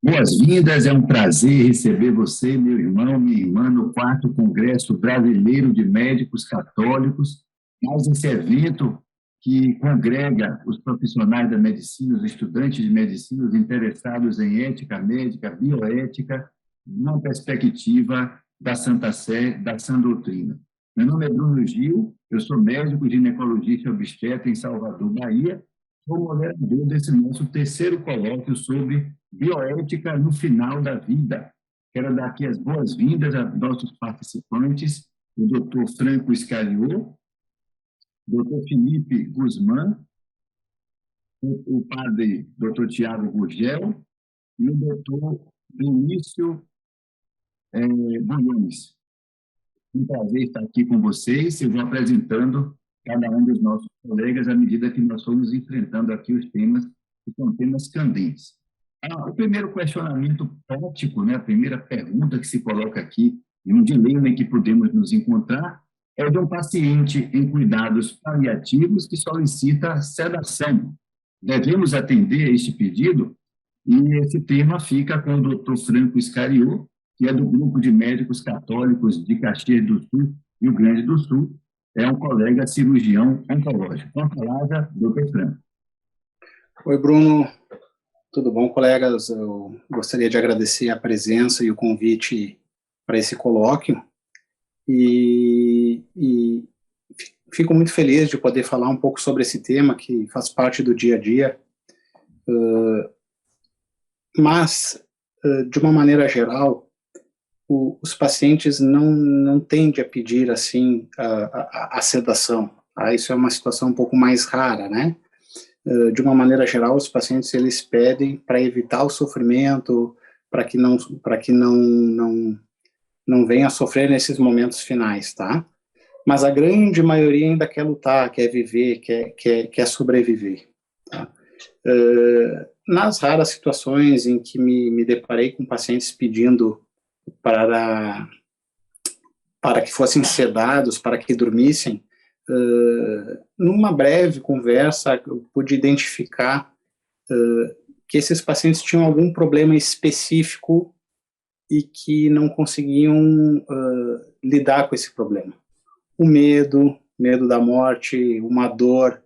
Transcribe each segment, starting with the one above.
Boas-vindas, é um prazer receber você, meu irmão, minha irmã, no quarto Congresso Brasileiro de Médicos Católicos, mais esse evento que congrega os profissionais da medicina, os estudantes de medicina, os interessados em ética médica, bioética, numa perspectiva da Santa Sé, da sã doutrina. Meu nome é Bruno Gil, eu sou médico ginecologista e obstetra em Salvador, Bahia, sou moderador desse nosso terceiro colóquio sobre bioética no final da vida. Quero dar aqui as boas-vindas a nossos participantes, o Dr. Franco Scariot, Dr. Felipe Guzmán, o padre Dr. Tiago Gurgel e o Dr. Benício Bulhones. Um prazer estar aqui com vocês. Eu vou apresentando cada um dos nossos colegas à medida que nós formos enfrentando aqui os temas, que são temas candentes. O primeiro questionamento prático, né, a primeira pergunta que se coloca aqui, em um dilema em que podemos nos encontrar, é de um paciente em cuidados paliativos que solicita sedação. Devemos atender a este pedido? E esse tema fica com o Dr. Franco Scariot, que é do Grupo de Médicos Católicos de Caxias do Sul, Rio Grande do Sul, é um colega cirurgião oncológico. Com a palavra, Dr. Franco. Oi, Bruno. Tudo bom, colegas? Eu gostaria de agradecer a presença e o convite para esse colóquio e fico muito feliz de poder falar um pouco sobre esse tema que faz parte do dia a dia, mas, de uma maneira geral, os pacientes não tendem a pedir, assim, a sedação. Tá? Isso é uma situação um pouco mais rara, né? De uma maneira geral, os pacientes, eles pedem para evitar o sofrimento, para que não venha a sofrer nesses momentos finais, tá? Mas a grande maioria ainda quer lutar, quer viver, quer sobreviver, tá? Nas raras situações em que me deparei com pacientes pedindo para que fossem sedados, para que dormissem, numa breve conversa, eu pude identificar que esses pacientes tinham algum problema específico e que não conseguiam lidar com esse problema. O medo da morte, uma dor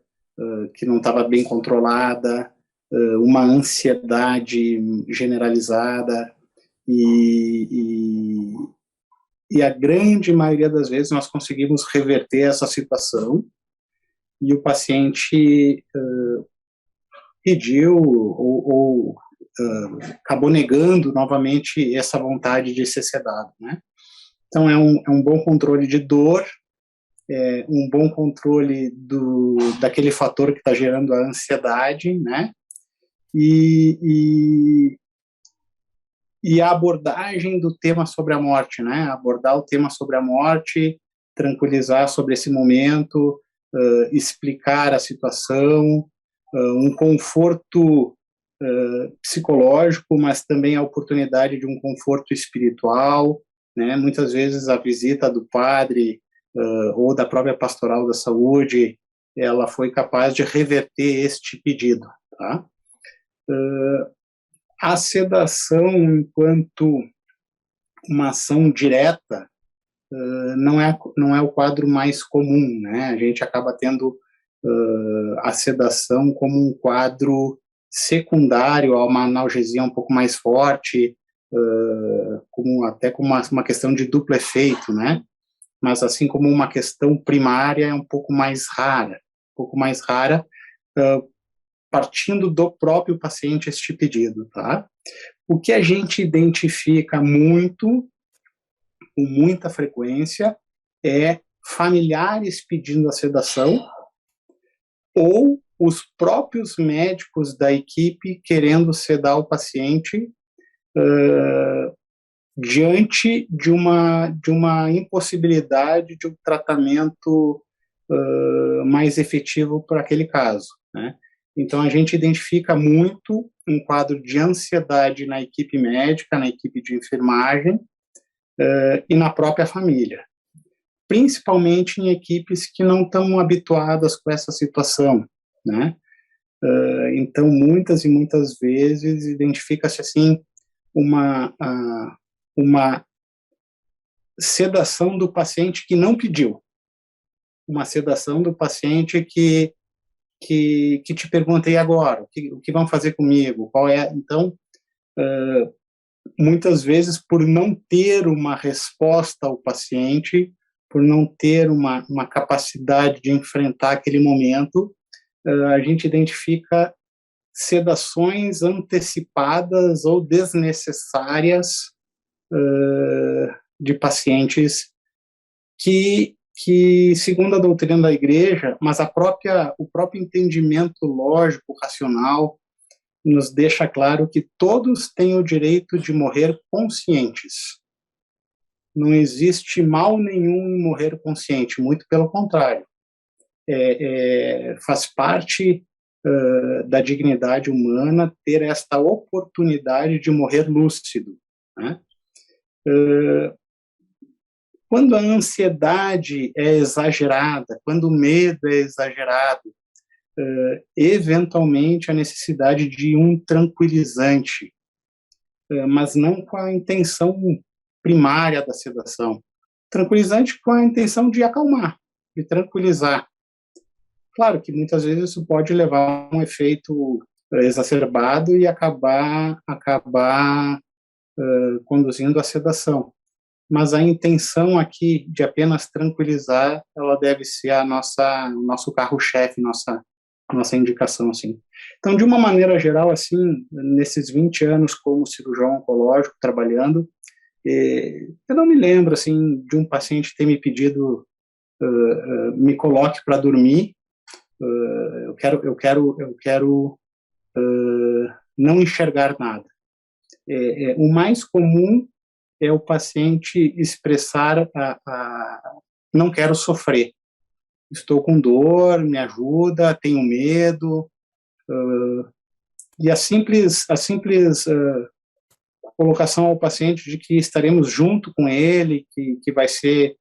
que não estava bem controlada, uma ansiedade generalizada, e a grande maioria das vezes nós conseguimos reverter essa situação e o paciente pediu ou acabou negando novamente essa vontade de ser sedado, né? Então é um bom controle de dor, um bom controle daquele fator que está gerando a ansiedade, né? E a abordagem do tema sobre a morte, né? Abordar o tema sobre a morte, tranquilizar sobre esse momento, explicar a situação, um conforto psicológico, mas também a oportunidade de um conforto espiritual, né? Muitas vezes a visita do padre ou da própria pastoral da saúde, ela foi capaz de reverter este pedido, tá? A sedação, enquanto uma ação direta, não é o quadro mais comum, né? A gente acaba tendo a sedação como um quadro secundário a uma analgesia um pouco mais forte, até como uma questão de duplo efeito, né? Mas assim como uma questão primária é um pouco mais rara, partindo do próprio paciente este pedido, tá? O que a gente identifica com muita frequência, é familiares pedindo a sedação ou os próprios médicos da equipe querendo sedar o paciente diante de uma impossibilidade de um tratamento mais efetivo para aquele caso, né? Então, a gente identifica muito um quadro de ansiedade na equipe médica, na equipe de enfermagem e na própria família, principalmente em equipes que não estão habituadas com essa situação, né? Então, muitas e muitas vezes, identifica-se, assim, uma, uma sedação do paciente que não pediu, uma sedação do paciente que te pergunta, e agora? O que vão fazer comigo? Qual é? Então, muitas vezes, por não ter uma resposta ao paciente, por não ter uma capacidade de enfrentar aquele momento, a gente identifica sedações antecipadas ou desnecessárias de pacientes que, segundo a doutrina da Igreja, mas o próprio entendimento lógico, racional, nos deixa claro que todos têm o direito de morrer conscientes. Não existe mal nenhum em morrer consciente, muito pelo contrário. Faz parte da dignidade humana ter esta oportunidade de morrer lúcido, né? Quando a ansiedade é exagerada, quando o medo é exagerado, eventualmente a necessidade de um tranquilizante, mas não com a intenção primária da sedação. Tranquilizante com a intenção de acalmar, de tranquilizar. Claro que muitas vezes isso pode levar a um efeito exacerbado e acabar conduzindo à sedação. Mas a intenção aqui de apenas tranquilizar, ela deve ser o nosso carro-chefe, nossa indicação, assim. Então, de uma maneira geral, assim, nesses 20 anos como cirurgião oncológico trabalhando, eu não me lembro, assim, de um paciente ter me pedido me coloque para dormir, eu quero não enxergar nada. O mais comum é o paciente expressar não quero sofrer, estou com dor, me ajuda, tenho medo, e a simples colocação ao paciente de que estaremos junto com ele, que vai ser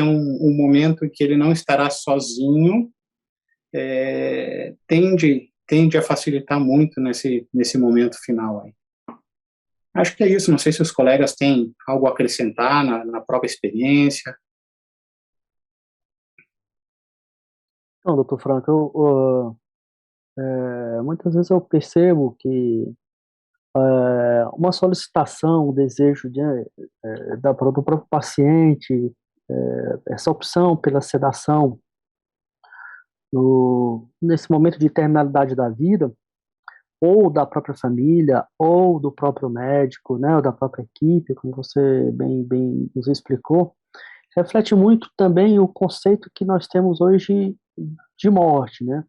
um momento em que ele não estará sozinho, tende a facilitar muito nesse momento final aí. Acho que é isso, não sei se os colegas têm algo a acrescentar na própria experiência. Não, doutor Franco, muitas vezes eu percebo que uma solicitação, um desejo do próprio paciente, essa opção pela sedação nesse momento de terminalidade da vida, ou da própria família, ou do próprio médico, né, ou da própria equipe, como você bem nos explicou, reflete muito também o conceito que nós temos hoje de morte, né?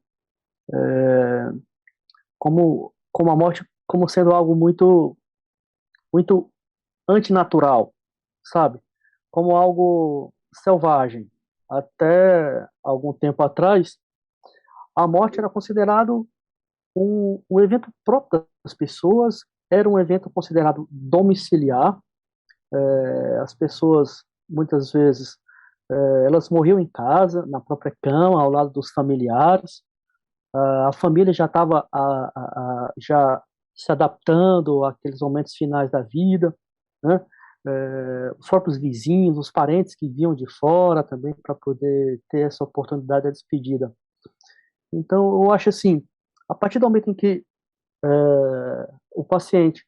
Como a morte como sendo algo muito antinatural, sabe? Como algo selvagem. Até algum tempo atrás, a morte era considerado um evento próprio das pessoas, era um evento considerado domiciliar. As pessoas, muitas vezes, elas morriam em casa, na própria cama, ao lado dos familiares. A família já estava já se adaptando àqueles momentos finais da vida, né? Os próprios vizinhos, os parentes que vinham de fora também para poder ter essa oportunidade da despedida. Então, eu acho assim, a partir do momento em que o paciente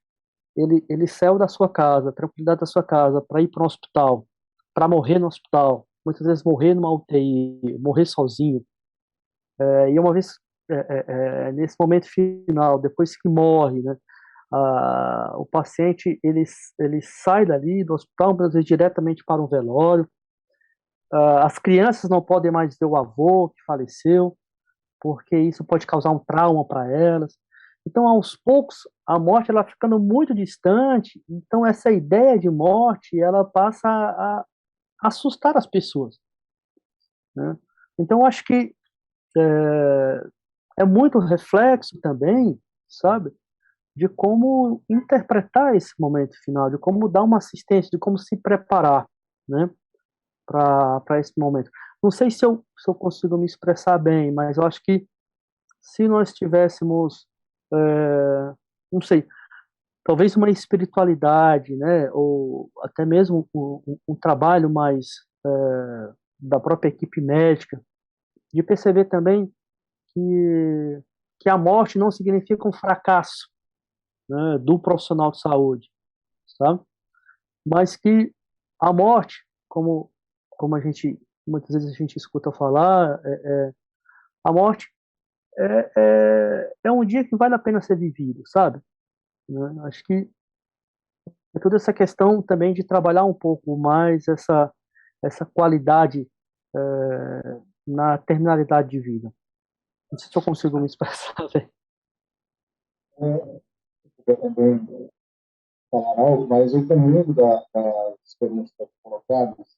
ele saiu da sua casa, tranquilidade da sua casa, para ir para um hospital, para morrer no hospital, muitas vezes morrer numa UTI, morrer sozinho, e uma vez nesse momento final, depois que morre, né, o paciente ele sai dali do hospital, muitas vezes diretamente para um velório. As crianças não podem mais ver o avô que faleceu, porque isso pode causar um trauma para elas. Então, aos poucos, a morte ela ficando muito distante. Então, essa ideia de morte ela passa a assustar as pessoas, né? Então, acho que é muito reflexo também, sabe, de como interpretar esse momento final, de como dar uma assistência, de como se preparar, né, para esse momento. Não sei se eu consigo me expressar bem, mas eu acho que se nós tivéssemos, não sei, talvez uma espiritualidade, né, ou até mesmo um trabalho mais da própria equipe médica, de perceber também que, que a morte não significa um fracasso, né, do profissional de saúde, sabe? Mas que a morte, como a gente muitas vezes a gente escuta falar, a morte é um dia que vale a pena ser vivido, sabe? Né? Acho que é toda essa questão também de trabalhar um pouco mais essa qualidade na terminalidade de vida. Não sei se eu consigo me expressar bem. Eu também falar algo, mas eu comungo das experiências colocadas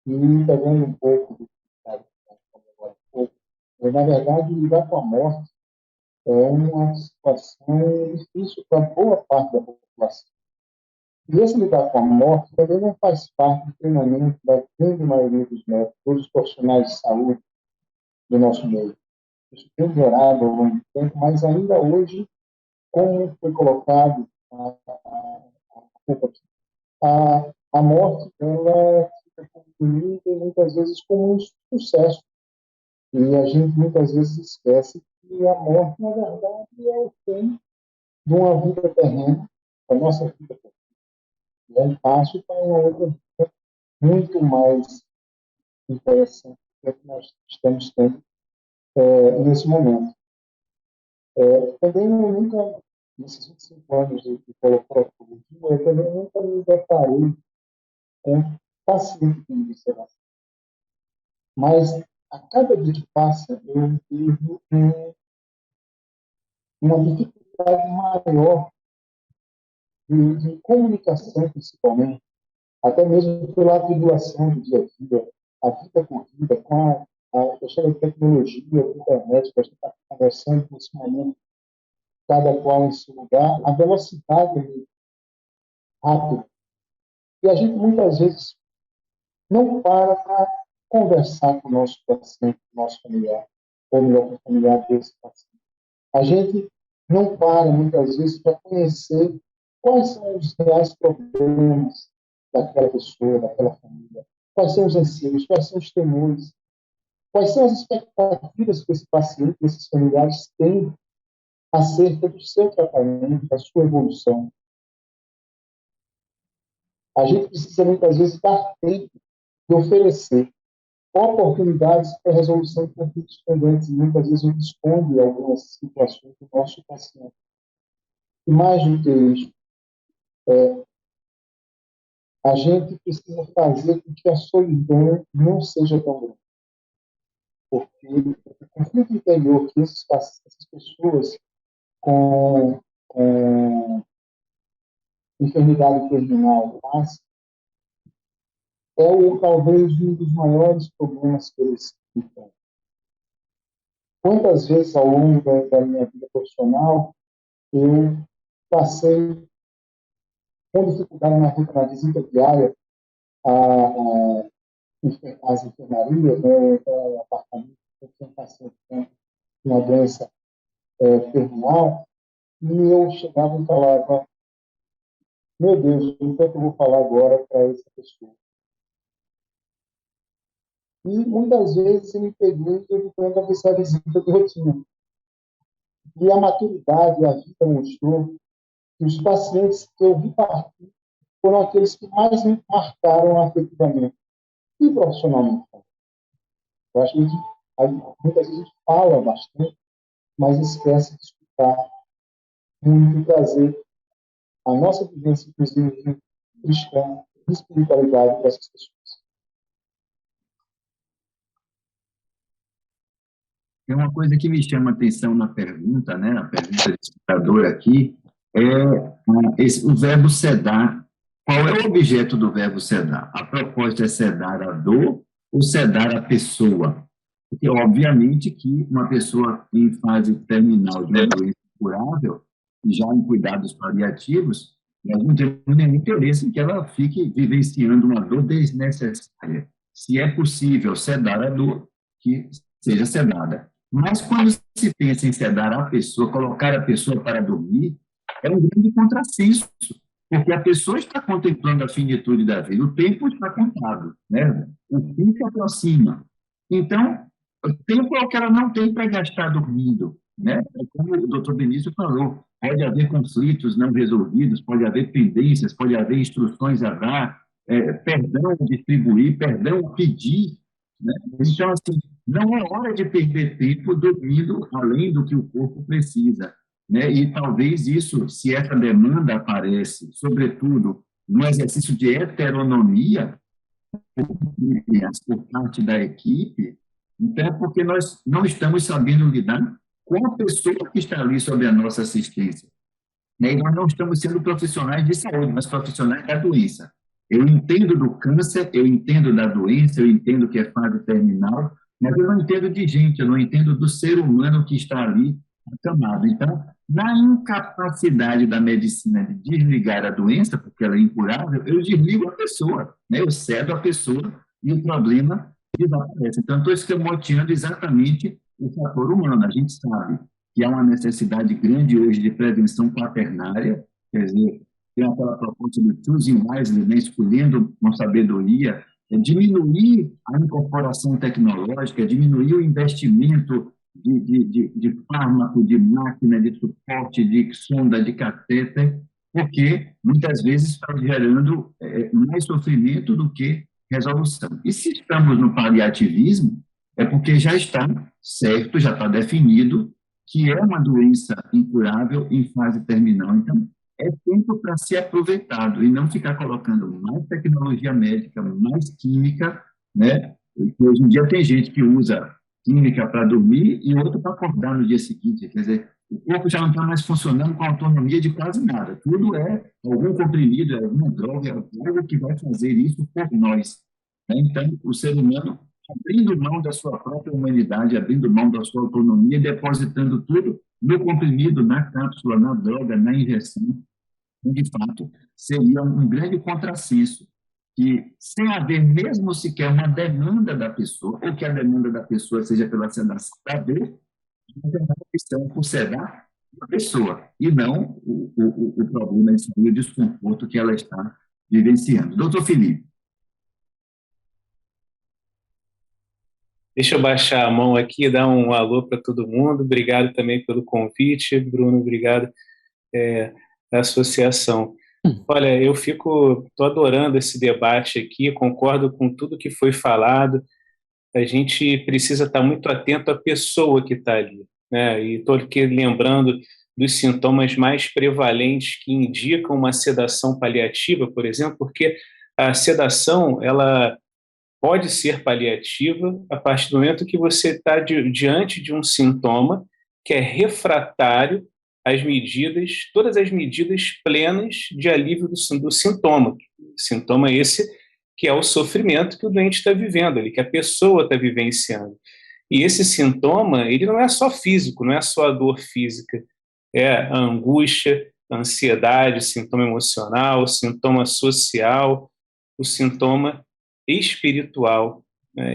e também um pouco do que está falando agora um pouco. Na verdade, lidar com a morte é uma situação difícil para boa parte da população. E esse lidar com a morte também não faz parte do treinamento da grande maioria dos médicos, todos os profissionais de saúde do nosso meio. Isso tem melhorado ao longo do tempo, mas ainda hoje, como foi colocado a morte, ela fica concluída muitas vezes como um sucesso. E a gente muitas vezes esquece que a morte, na verdade, é o fim de uma vida terrena, a nossa vida terrena. É um passo para uma outra vida muito mais interessante do que nós estamos tendo nesse momento. Também eu nunca, nesses 25 anos de proctologia, eu também nunca me deparei com paciente com observação. Mas a cada dia que passa, eu vivo uma dificuldade maior de comunicação, principalmente, até mesmo pela atribulação do dia a dia, a vida corrida, com a questão da tecnologia, da internet, que a gente está conversando nesse momento, cada qual em seu lugar, a velocidade é rápida. E a gente muitas vezes não para conversar com o nosso paciente, com o nosso familiar, ou melhor, com o familiar desse paciente. A gente não para, muitas vezes, para conhecer quais são os reais problemas daquela pessoa, daquela família, quais são os anseios, quais são os temores, quais são as expectativas que esse paciente, esses familiares têm acerca do seu tratamento, da sua evolução. A gente precisa, muitas vezes, dar tempo de oferecer oportunidades para a resolução de conflitos pendentes, e muitas vezes a gente esconde algumas situações do nosso paciente. E mais do que isso, a gente precisa fazer com que a solidão não seja tão grande. Porque o conflito interior que essas pessoas com enfermidade terminal passam talvez um dos maiores problemas que eles enfrentam. Quantas vezes ao longo da minha vida profissional eu passei com dificuldade na visita diária às enfermarias, né, apartamentos que tinham paciente com uma doença terminal, e eu chegava e falava: meu Deus, o que é que eu vou falar agora para essa pessoa? E muitas vezes eu me peguei evitando essa visita de rotina. E a maturidade, a vida mostrou que os pacientes que eu vi partir foram aqueles que mais me marcaram afetivamente e profissionalmente. Eu acho que muitas vezes a gente fala bastante, mas esquece de escutar muito, trazer a nossa vivência, inclusive cristã, de espiritualidade para essas pessoas. Tem uma coisa que me chama a atenção na pergunta, né? A pergunta do espectador aqui, o verbo sedar. Qual é o objeto do verbo sedar? A proposta é sedar a dor ou sedar a pessoa? Porque, obviamente, que uma pessoa em fase terminal de uma doença curável, já em cuidados paliativos, nós não temos nenhum interesse em que ela fique vivenciando uma dor desnecessária. Se é possível sedar a dor, que seja sedada. Mas quando se pensa em sedar a pessoa, colocar a pessoa para dormir, é um grande contrassenso, porque a pessoa está contemplando a finitude da vida, o tempo está contado, né? O fim se aproxima. Então, o tempo é o que ela não tem para gastar dormindo, né? Como o doutor Benício falou, pode haver conflitos não resolvidos, pode haver pendências, pode haver instruções a dar, perdão a distribuir, perdão a pedir, né? Então, assim, não é hora de perder tempo dormindo além do que o corpo precisa, né? E talvez isso, se essa demanda aparece, sobretudo no exercício de heteronomia, por parte da equipe, então é porque nós não estamos sabendo lidar com a pessoa que está ali sob a nossa assistência, né? E nós não estamos sendo profissionais de saúde, mas profissionais da doença. Eu entendo do câncer, eu entendo da doença, eu entendo que é fase terminal, mas eu não entendo de gente, eu não entendo do ser humano que está ali acamado. Então, na incapacidade da medicina de desligar a doença, porque ela é incurável, eu desligo a pessoa, né? Eu cedo a pessoa e o problema desaparece. Então, estou escamoteando exatamente o fator humano. A gente sabe que há uma necessidade grande hoje de prevenção quaternária, quer dizer, tem aquela proposta do choosing wisely, né, escolhendo com sabedoria, diminuir a incorporação tecnológica, diminuir o investimento de fármaco, de máquina, de suporte, de sonda, de catéter, porque muitas vezes está gerando mais sofrimento do que resolução. E se estamos no paliativismo, é porque já está certo, já está definido que é uma doença incurável em fase terminal. Então, é tempo para ser aproveitado e não ficar colocando mais tecnologia médica, mais química, né? Porque hoje em dia tem gente que usa química para dormir e outro para acordar no dia seguinte. Quer dizer, o corpo já não está mais funcionando com autonomia de quase nada. Tudo é algum comprimido, é alguma droga, é algo que vai fazer isso por nós, né? Então, o ser humano abrindo mão da sua própria humanidade, abrindo mão da sua autonomia, depositando tudo no comprimido, na cápsula, na droga, na injeção, de fato, seria um grande contrassenso, que, sem haver mesmo sequer uma demanda da pessoa, ou que a demanda da pessoa seja pela sedação da dor, mas é uma questão por sedar a pessoa, e não o problema de saúde, o desconforto que ela está vivenciando. Doutor Felipe. Deixa eu baixar a mão aqui e dar um alô para todo mundo. Obrigado também pelo convite, Bruno. Obrigado da associação. Olha, eu estou adorando esse debate aqui, concordo com tudo que foi falado. A gente precisa estar muito atento à pessoa que está ali, né? E estou aqui lembrando dos sintomas mais prevalentes que indicam uma sedação paliativa, por exemplo, porque a sedação, ela pode ser paliativa a partir do momento que você está diante de um sintoma que é refratário às medidas, todas as medidas plenas de alívio do sintoma. Sintoma esse que é o sofrimento que o doente está vivendo ali, que a pessoa está vivenciando. E esse sintoma, ele não é só físico, não é só a dor física, é a angústia, a ansiedade, sintoma emocional, sintoma social, o sintoma espiritual.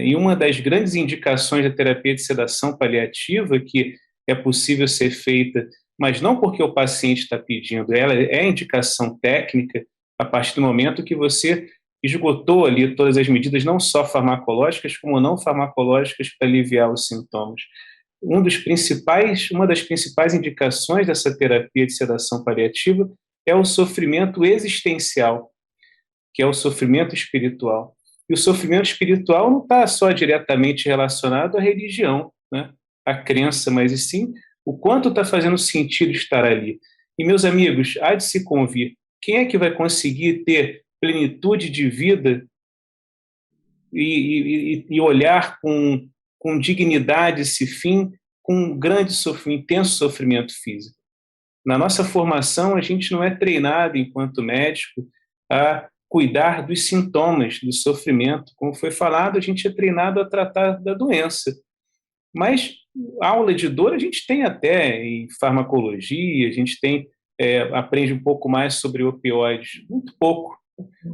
E uma das grandes indicações da terapia de sedação paliativa, que é possível ser feita, mas não porque o paciente está pedindo, ela é indicação técnica a partir do momento que você esgotou ali todas as medidas, não só farmacológicas, como não farmacológicas, para aliviar os sintomas. Uma das principais indicações dessa terapia de sedação paliativa é o sofrimento existencial, que é o sofrimento espiritual. E o sofrimento espiritual não está só diretamente relacionado à religião, né? À crença, mas e sim o quanto está fazendo sentido estar ali. E, meus amigos, há de se convir, quem é que vai conseguir ter plenitude de vida e olhar com dignidade esse fim, com um grande sofrimento, intenso sofrimento físico? Na nossa formação, a gente não é treinado, enquanto médico, a cuidar dos sintomas, do sofrimento. Como foi falado, a gente é treinado a tratar da doença. Mas aula de dor a gente tem até em farmacologia, a gente aprende um pouco mais sobre opioides, muito pouco.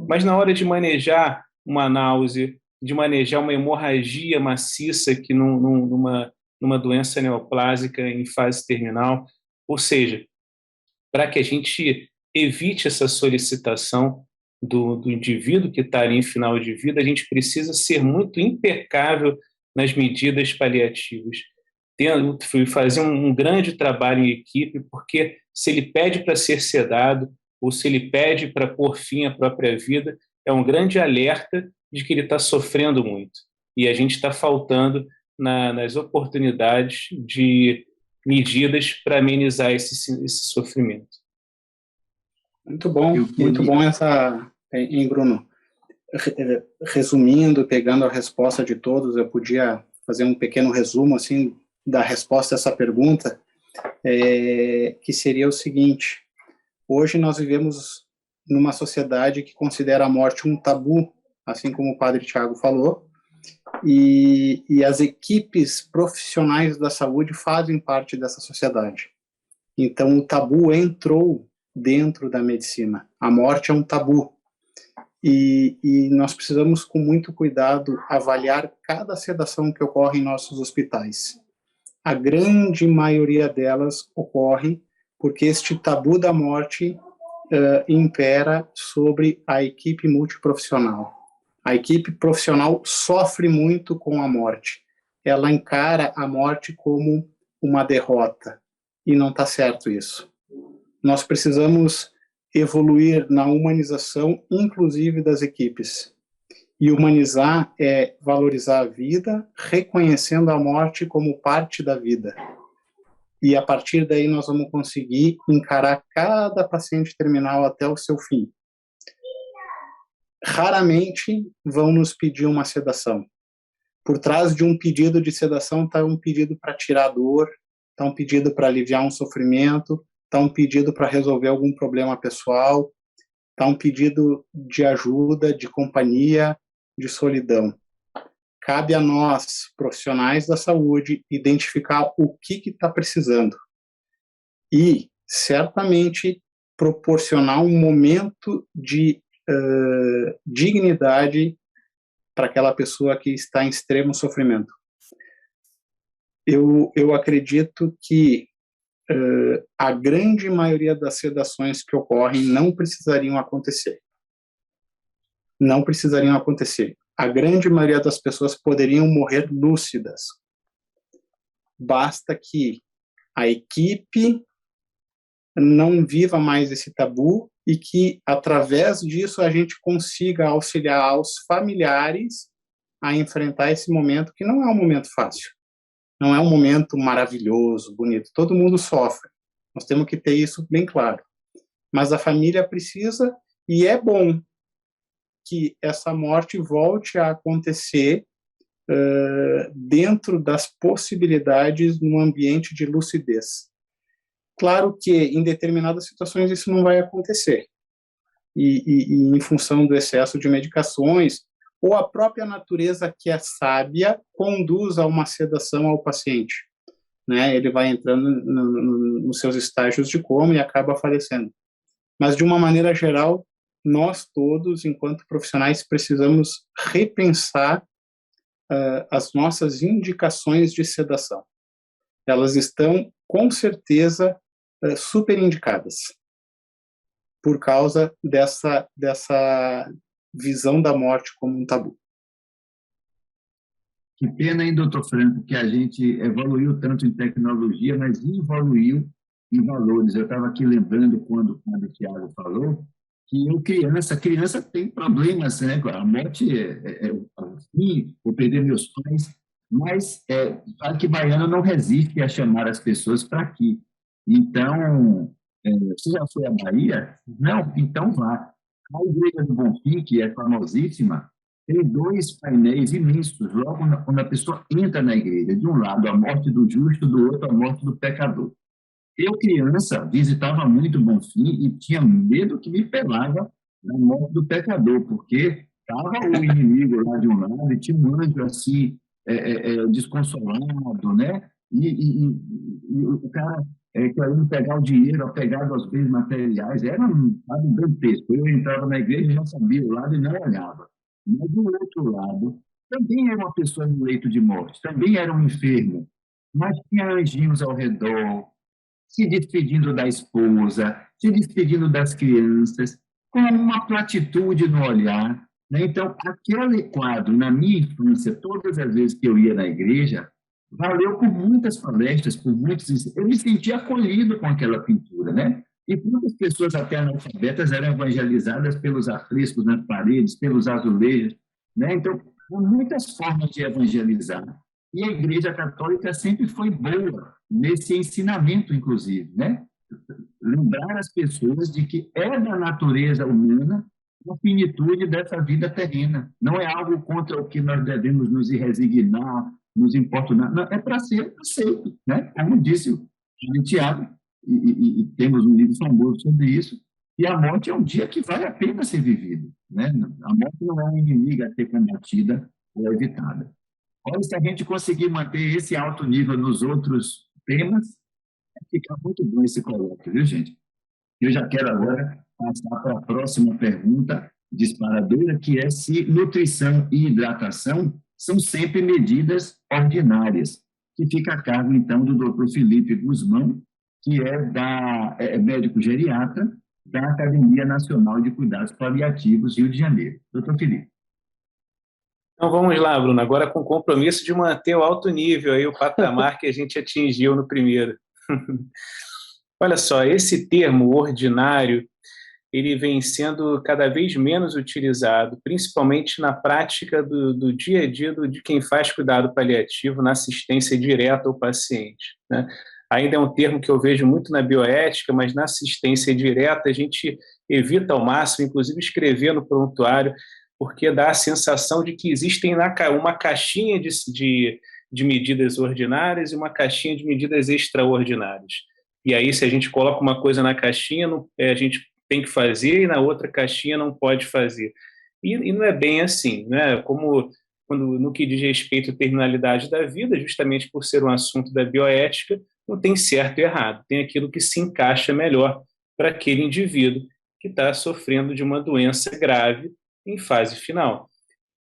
Mas na hora de manejar uma náusea, de manejar uma hemorragia maciça que numa doença neoplásica em fase terminal, ou seja, para que a gente evite essa solicitação do indivíduo que está ali em final de vida, a gente precisa ser muito impecável nas medidas paliativas. Fazer um grande trabalho em equipe, porque se ele pede para ser sedado ou se ele pede para pôr fim à própria vida, é um grande alerta de que ele está sofrendo muito. E a gente está faltando nas oportunidades de medidas para amenizar esse sofrimento. Muito bom hein, Bruno? Resumindo, pegando a resposta de todos, eu podia fazer um pequeno resumo assim da resposta a essa pergunta, que seria o seguinte: hoje nós vivemos numa sociedade que considera a morte um tabu, assim como o padre Tiago falou, e as equipes profissionais da saúde fazem parte dessa sociedade. Então, o tabu entrou dentro da medicina. A morte é um tabu. E nós precisamos, com muito cuidado, avaliar cada sedação que ocorre em nossos hospitais. A grande maioria delas ocorre porque este tabu da morte impera sobre a equipe multiprofissional. A equipe profissional sofre muito com a morte. Ela encara a morte como uma derrota. E não está certo isso. Nós precisamos evoluir na humanização, inclusive das equipes. E humanizar é valorizar a vida, reconhecendo a morte como parte da vida. E a partir daí nós vamos conseguir encarar cada paciente terminal até o seu fim. Raramente vão nos pedir uma sedação. Por trás de um pedido de sedação está um pedido para tirar a dor, está um pedido para aliviar um sofrimento, está um pedido para resolver algum problema pessoal, está um pedido de ajuda, de companhia, de solidão. Cabe a nós, profissionais da saúde, identificar o que está precisando e, certamente, proporcionar um momento de dignidade para aquela pessoa que está em extremo sofrimento. Eu acredito que a grande maioria das sedações que ocorrem não precisariam acontecer. Não precisariam acontecer. A grande maioria das pessoas poderiam morrer lúcidas. Basta que a equipe não viva mais esse tabu e que, através disso, a gente consiga auxiliar os familiares a enfrentar esse momento, que não é um momento fácil. Não é um momento maravilhoso, bonito. Todo mundo sofre. Nós temos que ter isso bem claro. Mas a família precisa, e é bom que essa morte volte a acontecer dentro das possibilidades num ambiente de lucidez. Claro que em determinadas situações isso não vai acontecer. E em função do excesso de medicações, ou a própria natureza, que é sábia, conduz a uma sedação ao paciente. Né? Ele vai entrando nos seus estágios de coma e acaba falecendo. Mas, de uma maneira geral, nós todos, enquanto profissionais, precisamos repensar as nossas indicações de sedação. Elas estão, com certeza, super indicadas, por causa dessa visão da morte como um tabu. Que pena, hein, doutor Franco, que a gente evoluiu tanto em tecnologia, mas evoluiu em valores. Eu estava aqui lembrando quando o Thiago falou que criança tem problemas, né? A morte assim, vou perder meus pais, mas claro que baiano não resiste a chamar as pessoas para aqui. Então, você já foi à Bahia? Não? Então vá. A Igreja do Bonfim, que é famosíssima, tem 2 painéis imensos, logo quando a pessoa entra na igreja. De um lado, a morte do justo, do outro, a morte do pecador. Eu, criança, visitava muito Bonfim e tinha medo que me pelava na morte do pecador, porque estava o inimigo lá de um lado e tinha um anjo assim, desconsolado, né? E o cara querendo pegar o dinheiro, apegado aos bens materiais, era um lado dantesco. Eu entrava na igreja e já sabia o lado e não olhava. Mas, do outro lado, também era uma pessoa no leito de morte, também era um enfermo, mas tinha anjinhos ao redor, se despedindo da esposa, se despedindo das crianças, com uma platitude no olhar, né? Então, aquele quadro, na minha infância, todas as vezes que eu ia na igreja, valeu por muitas palestras, por muitos... Eu me sentia acolhido com aquela pintura, né? E muitas pessoas até analfabetas eram evangelizadas pelos afrescos nas paredes, pelos azulejos, né? Então, há muitas formas de evangelizar. E a Igreja Católica sempre foi boa nesse ensinamento, inclusive, né? Lembrar as pessoas de que é da natureza humana a finitude dessa vida terrena. Não é algo contra o que nós devemos nos resignar, nos importunar. Não, é para ser aceito, né? Como disse o Tiago, e temos um livro famoso sobre isso, e a morte é um dia que vale a pena ser vivido, né? A morte não é uma inimiga a ser combatida ou evitada. Olha, se a gente conseguir manter esse alto nível nos outros temas, vai ficar muito bom esse colóquio, viu, gente? Eu já quero agora passar para a próxima pergunta disparadora, que é se nutrição e hidratação são sempre medidas ordinárias, que fica a cargo, então, do Dr. Felipe Guzmão, que é médico geriatra da Academia Nacional de Cuidados Paliativos, Rio de Janeiro. Dr. Felipe. Então vamos lá, Bruno, agora com o compromisso de manter o alto nível, aí, o patamar que a gente atingiu no primeiro. Olha só, esse termo ordinário, ele vem sendo cada vez menos utilizado, principalmente na prática do dia a dia de quem faz cuidado paliativo, na assistência direta ao paciente, né? Ainda é um termo que eu vejo muito na bioética, mas na assistência direta a gente evita ao máximo, inclusive escrever no prontuário, porque dá a sensação de que existem uma caixinha de medidas ordinárias e uma caixinha de medidas extraordinárias. E aí, se a gente coloca uma coisa na caixinha, a gente tem que fazer, e na outra caixinha não pode fazer. E não é bem assim, né? Como no que diz respeito à terminalidade da vida, justamente por ser um assunto da bioética, não tem certo e errado, tem aquilo que se encaixa melhor para aquele indivíduo que está sofrendo de uma doença grave em fase final.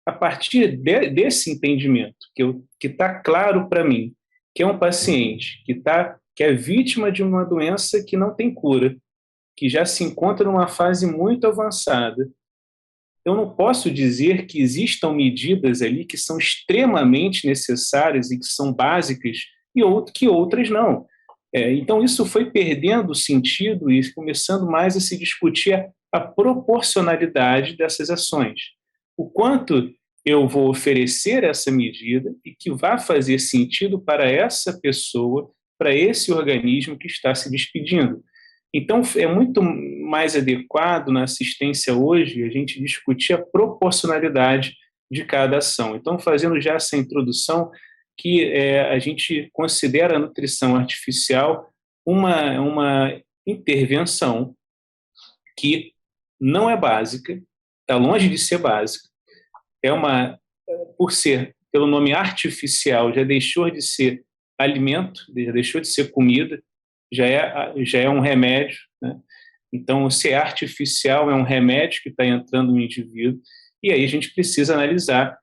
A partir desse entendimento, que está claro para mim, que é um paciente que é vítima de uma doença que não tem cura, que já se encontra numa fase muito avançada, eu não posso dizer que existam medidas ali que são extremamente necessárias e que são básicas e que outras não. Então, isso foi perdendo sentido e começando mais a se discutir a proporcionalidade dessas ações. O quanto eu vou oferecer essa medida e que vai fazer sentido para essa pessoa, para esse organismo que está se despedindo. Então, é muito mais adequado na assistência hoje a gente discutir a proporcionalidade de cada ação. Então, fazendo já essa introdução, que a gente considera a nutrição artificial uma intervenção que não é básica, está longe de ser básica, pelo nome artificial, já deixou de ser alimento, já deixou de ser comida, já é um remédio, né? Então, se é artificial, é um remédio que está entrando no indivíduo, e aí a gente precisa analisar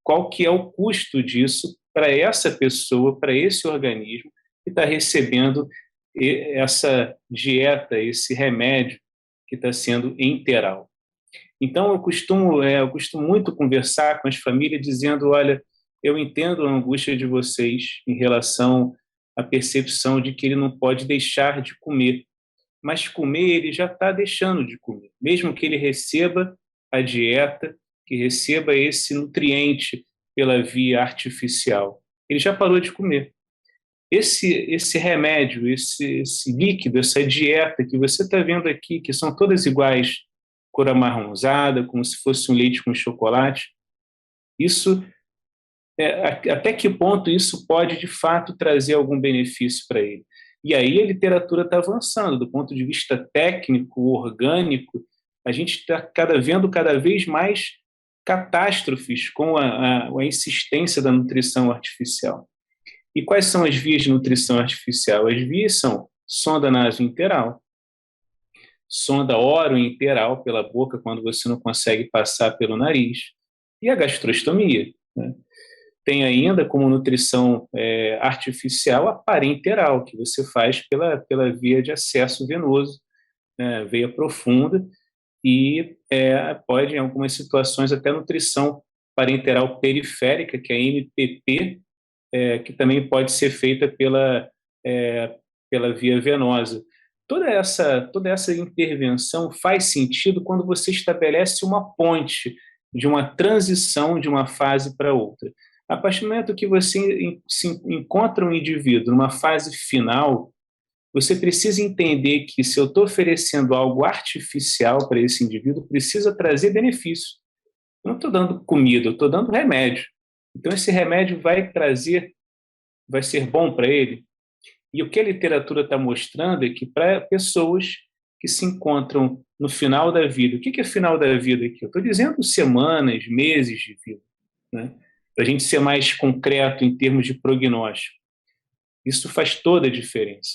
qual que é o custo disso para essa pessoa, para esse organismo que está recebendo essa dieta, esse remédio que está sendo enteral. Então, eu costumo muito conversar com as famílias dizendo, olha, eu entendo a angústia de vocês em relação à percepção de que ele não pode deixar de comer, mas comer ele já está deixando de comer, mesmo que ele receba a dieta, que receba esse nutriente pela via artificial. Ele já parou de comer. Esse remédio, esse líquido, essa dieta que você está vendo aqui, que são todas iguais, cor amarronzada, como se fosse um leite com chocolate, isso, até que ponto isso pode, de fato, trazer algum benefício para ele? E aí a literatura está avançando, do ponto de vista técnico, orgânico, a gente está vendo cada vez mais catástrofes com a insistência da nutrição artificial. E quais são as vias de nutrição artificial? As vias são sonda nasointeral, sonda orointeral pela boca, quando você não consegue passar pelo nariz, e a gastrostomia, né? tem ainda como nutrição artificial a parenteral, que você faz pela via de acesso venoso, né, veia profunda, e pode, em algumas situações, até nutrição parenteral periférica, que é a MPP, que também pode ser feita pela via venosa. Toda essa intervenção faz sentido quando você estabelece uma ponte de uma transição de uma fase para outra. A partir do momento que você encontra um indivíduo numa fase final, você precisa entender que, se eu estou oferecendo algo artificial para esse indivíduo, precisa trazer benefício. Eu não estou dando comida, eu estou dando remédio. Então, esse remédio vai ser bom para ele. E o que a literatura está mostrando é que, para pessoas que se encontram no final da vida, o que é final da vida aqui? Eu estou dizendo semanas, meses de vida, né? Para a gente ser mais concreto em termos de prognóstico. Isso faz toda a diferença.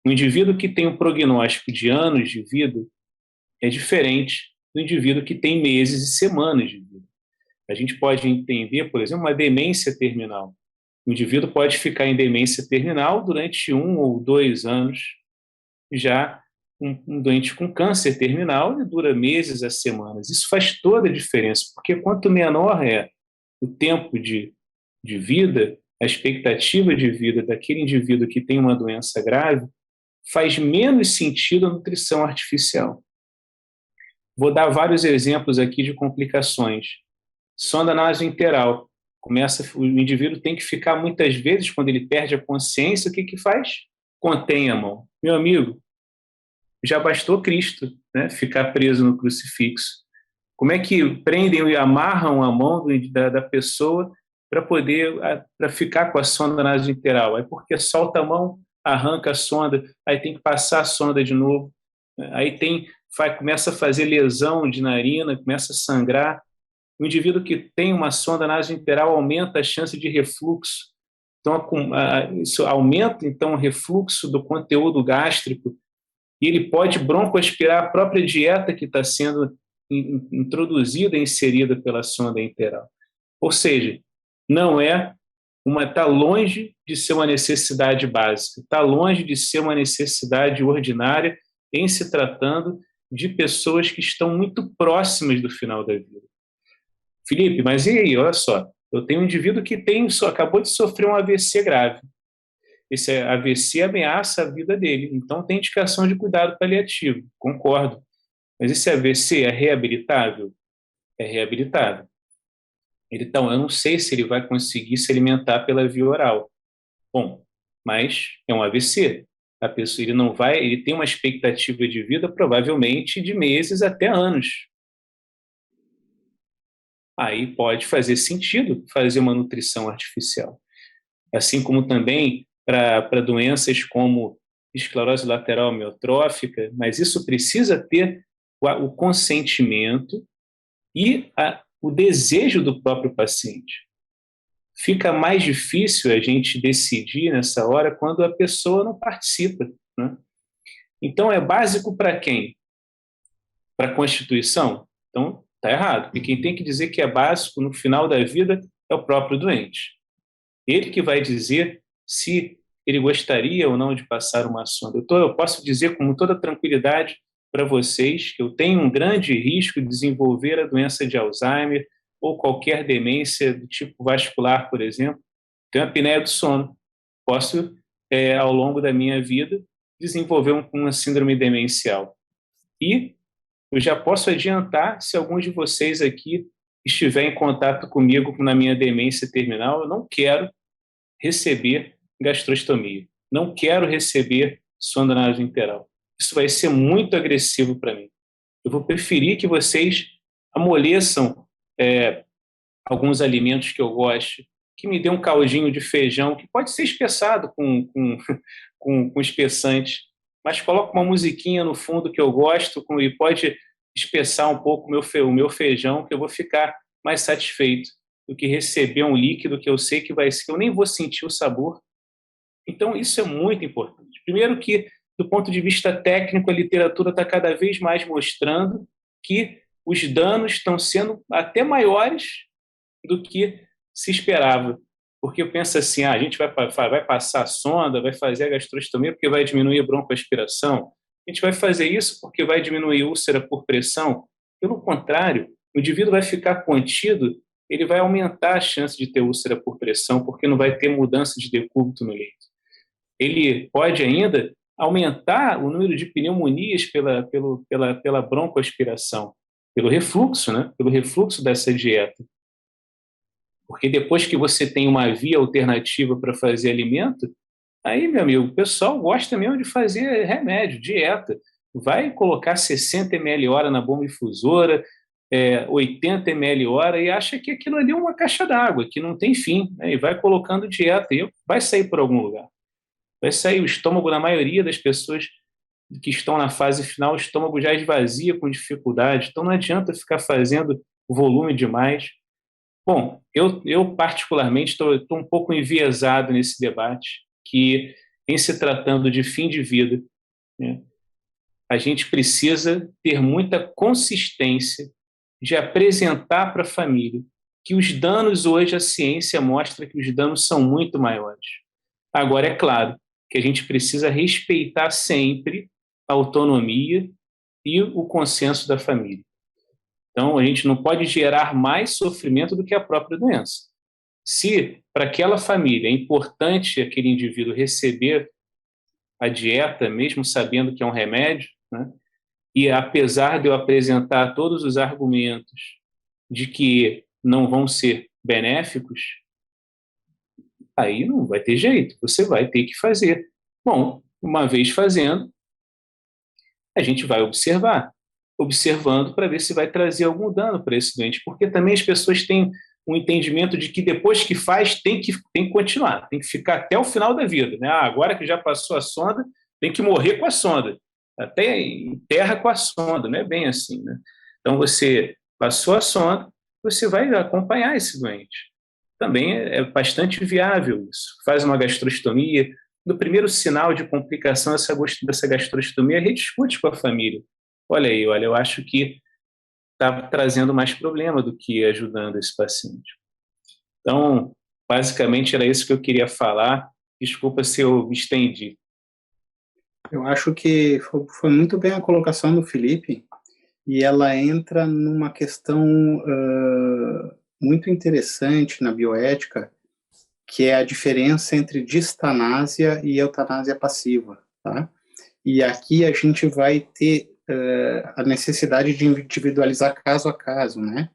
O indivíduo que tem um prognóstico de anos de vida é diferente do indivíduo que tem meses e semanas de vida. A gente pode entender, por exemplo, uma demência terminal. O indivíduo pode ficar em demência terminal durante 1 ou 2 anos. Já um doente com câncer terminal, ele dura meses a semanas. Isso faz toda a diferença, porque quanto menor é o tempo de vida, a expectativa de vida daquele indivíduo que tem uma doença grave, faz menos sentido a nutrição artificial. Vou dar vários exemplos aqui de complicações. Sonda nasointeral. O indivíduo tem que ficar, muitas vezes, quando ele perde a consciência, o que faz? Contém a mão. Meu amigo, já bastou Cristo, né, ficar preso no crucifixo. Como é que prendem e amarram a mão da pessoa para ficar com a sonda nasointeral? É porque solta a mão, arranca a sonda, aí tem que passar a sonda de novo, aí começa a fazer lesão de narina, começa a sangrar. O indivíduo que tem uma sonda nasointeral aumenta a chance de refluxo. Então, isso aumenta, então, o refluxo do conteúdo gástrico, e ele pode broncoaspirar a própria dieta que está sendo introduzida e inserida pela sonda enteral. Ou seja, está longe de ser uma necessidade básica, está longe de ser uma necessidade ordinária em se tratando de pessoas que estão muito próximas do final da vida. Felipe, mas e aí, olha só, eu tenho um indivíduo que acabou de sofrer um AVC grave. Esse AVC ameaça a vida dele, então tem indicação de cuidado paliativo, concordo. Mas esse AVC é reabilitável? É reabilitável. Então, eu não sei se ele vai conseguir se alimentar pela via oral. Bom, mas é um AVC. A pessoa, ele tem uma expectativa de vida provavelmente de meses até anos. Aí pode fazer sentido fazer uma nutrição artificial. Assim como também para doenças como esclerose lateral amiotrófica, mas isso precisa ter o consentimento e o desejo do próprio paciente. Fica mais difícil a gente decidir nessa hora quando a pessoa não participa, né? Então, é básico para quem? Para a Constituição? Então, está errado, porque quem tem que dizer que é básico no final da vida é o próprio doente. Ele que vai dizer se ele gostaria ou não de passar uma sonda. Eu posso dizer com toda tranquilidade para vocês que eu tenho um grande risco de desenvolver a doença de Alzheimer ou qualquer demência do tipo vascular, por exemplo. Tenho apneia do sono. Posso, ao longo da minha vida, desenvolver uma síndrome demencial. E eu já posso adiantar, se algum de vocês aqui estiver em contato comigo na minha demência terminal, eu não quero receber gastrostomia. Não quero receber sonda nasointeral. Isso vai ser muito agressivo para mim. Eu vou preferir que vocês amoleçam alguns alimentos que eu gosto, que me dê um caldinho de feijão, que pode ser espessado com espessante, mas coloca uma musiquinha no fundo que eu gosto e pode espessar um pouco o meu feijão, que eu vou ficar mais satisfeito do que receber um líquido que eu sei que eu nem vou sentir o sabor. Então, isso é muito importante. Primeiro que, do ponto de vista técnico, a literatura está cada vez mais mostrando que os danos estão sendo até maiores do que se esperava porque eu penso assim, a gente vai passar a sonda, vai fazer a gastrostomia porque vai diminuir a broncoaspiração, a gente vai fazer isso porque vai diminuir a úlcera por pressão. Pelo contrário, o indivíduo vai ficar contido, ele vai aumentar a chance de ter úlcera por pressão, porque não vai ter mudança de decúbito no leito. Ele pode ainda aumentar o número de pneumonias pela broncoaspiração, pelo refluxo, né? Pelo refluxo dessa dieta. Porque depois que você tem uma via alternativa para fazer alimento, aí, meu amigo, o pessoal gosta mesmo de fazer remédio, dieta. Vai colocar 60 ml hora na bomba infusora, 80 ml hora, e acha que aquilo ali é uma caixa d'água, que não tem fim, né? E vai colocando dieta, e vai sair por algum lugar. Vai sair o estômago, na maioria das pessoas que estão na fase final, o estômago já esvazia com dificuldade, então não adianta ficar fazendo volume demais. Bom, eu particularmente estou um pouco enviesado nesse debate, que em se tratando de fim de vida, né, a gente precisa ter muita consistência de apresentar para a família que os danos hoje, a ciência mostra que os danos são muito maiores. Agora, é claro que a gente precisa respeitar sempre a autonomia e o consenso da família. Então, a gente não pode gerar mais sofrimento do que a própria doença. Se para aquela família é importante aquele indivíduo receber a dieta, mesmo sabendo que é um remédio, né, e apesar de eu apresentar todos os argumentos de que não vão ser benéficos, aí não vai ter jeito, você vai ter que fazer. Bom, uma vez fazendo, a gente vai observando para ver se vai trazer algum dano para esse doente, porque também as pessoas têm um entendimento de que depois que faz, tem que continuar, tem que ficar até o final da vida, né? Agora que já passou a sonda, tem que morrer com a sonda, até enterra com a sonda, não é bem assim, né? Então, você passou a sonda, você vai acompanhar esse doente. Também é bastante viável isso. Faz uma gastrostomia, no primeiro sinal de complicação dessa gastrostomia, rediscute com a família. Olha aí, eu acho que está trazendo mais problema do que ajudando esse paciente. Então, basicamente era isso que eu queria falar. Desculpa se eu me estendi. Eu acho que foi muito bem a colocação do Felipe, e ela entra numa questão muito interessante na bioética, que é a diferença entre distanásia e eutanásia passiva, tá? E aqui a gente vai ter a necessidade de individualizar caso a caso, né?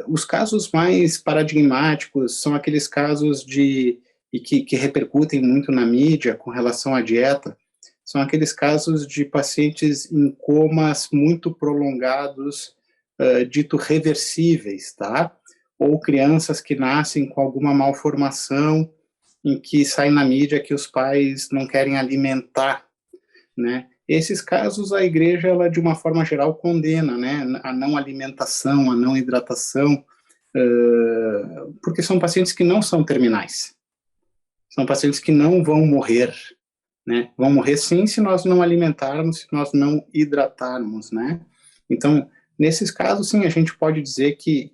Os casos mais paradigmáticos são aqueles casos que repercutem muito na mídia com relação à dieta, são aqueles casos de pacientes em comas muito prolongados, dito reversíveis, tá? Ou crianças que nascem com alguma malformação, em que sai na mídia que os pais não querem alimentar, né? Esses casos a igreja, ela de uma forma geral condena, né? A não alimentação, a não hidratação, porque são pacientes que não são terminais. São pacientes que não vão morrer, né? Vão morrer sim se nós não alimentarmos, se nós não hidratarmos, né? Então, nesses casos, sim, a gente pode dizer que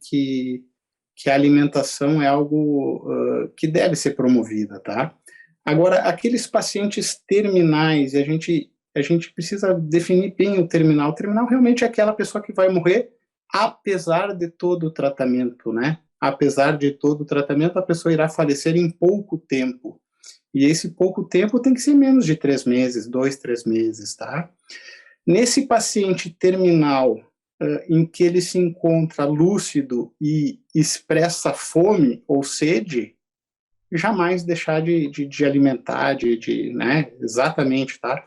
a alimentação é algo que deve ser promovida, tá? Agora, aqueles pacientes terminais, a gente precisa definir bem o terminal. O terminal realmente é aquela pessoa que vai morrer apesar de todo o tratamento, né? Apesar de todo o tratamento, a pessoa irá falecer em pouco tempo. E esse pouco tempo tem que ser menos de 3 meses, 2, 3 meses, tá? Nesse paciente terminal, em que ele se encontra lúcido e expressa fome ou sede, jamais deixar de alimentar, né? Exatamente, tá?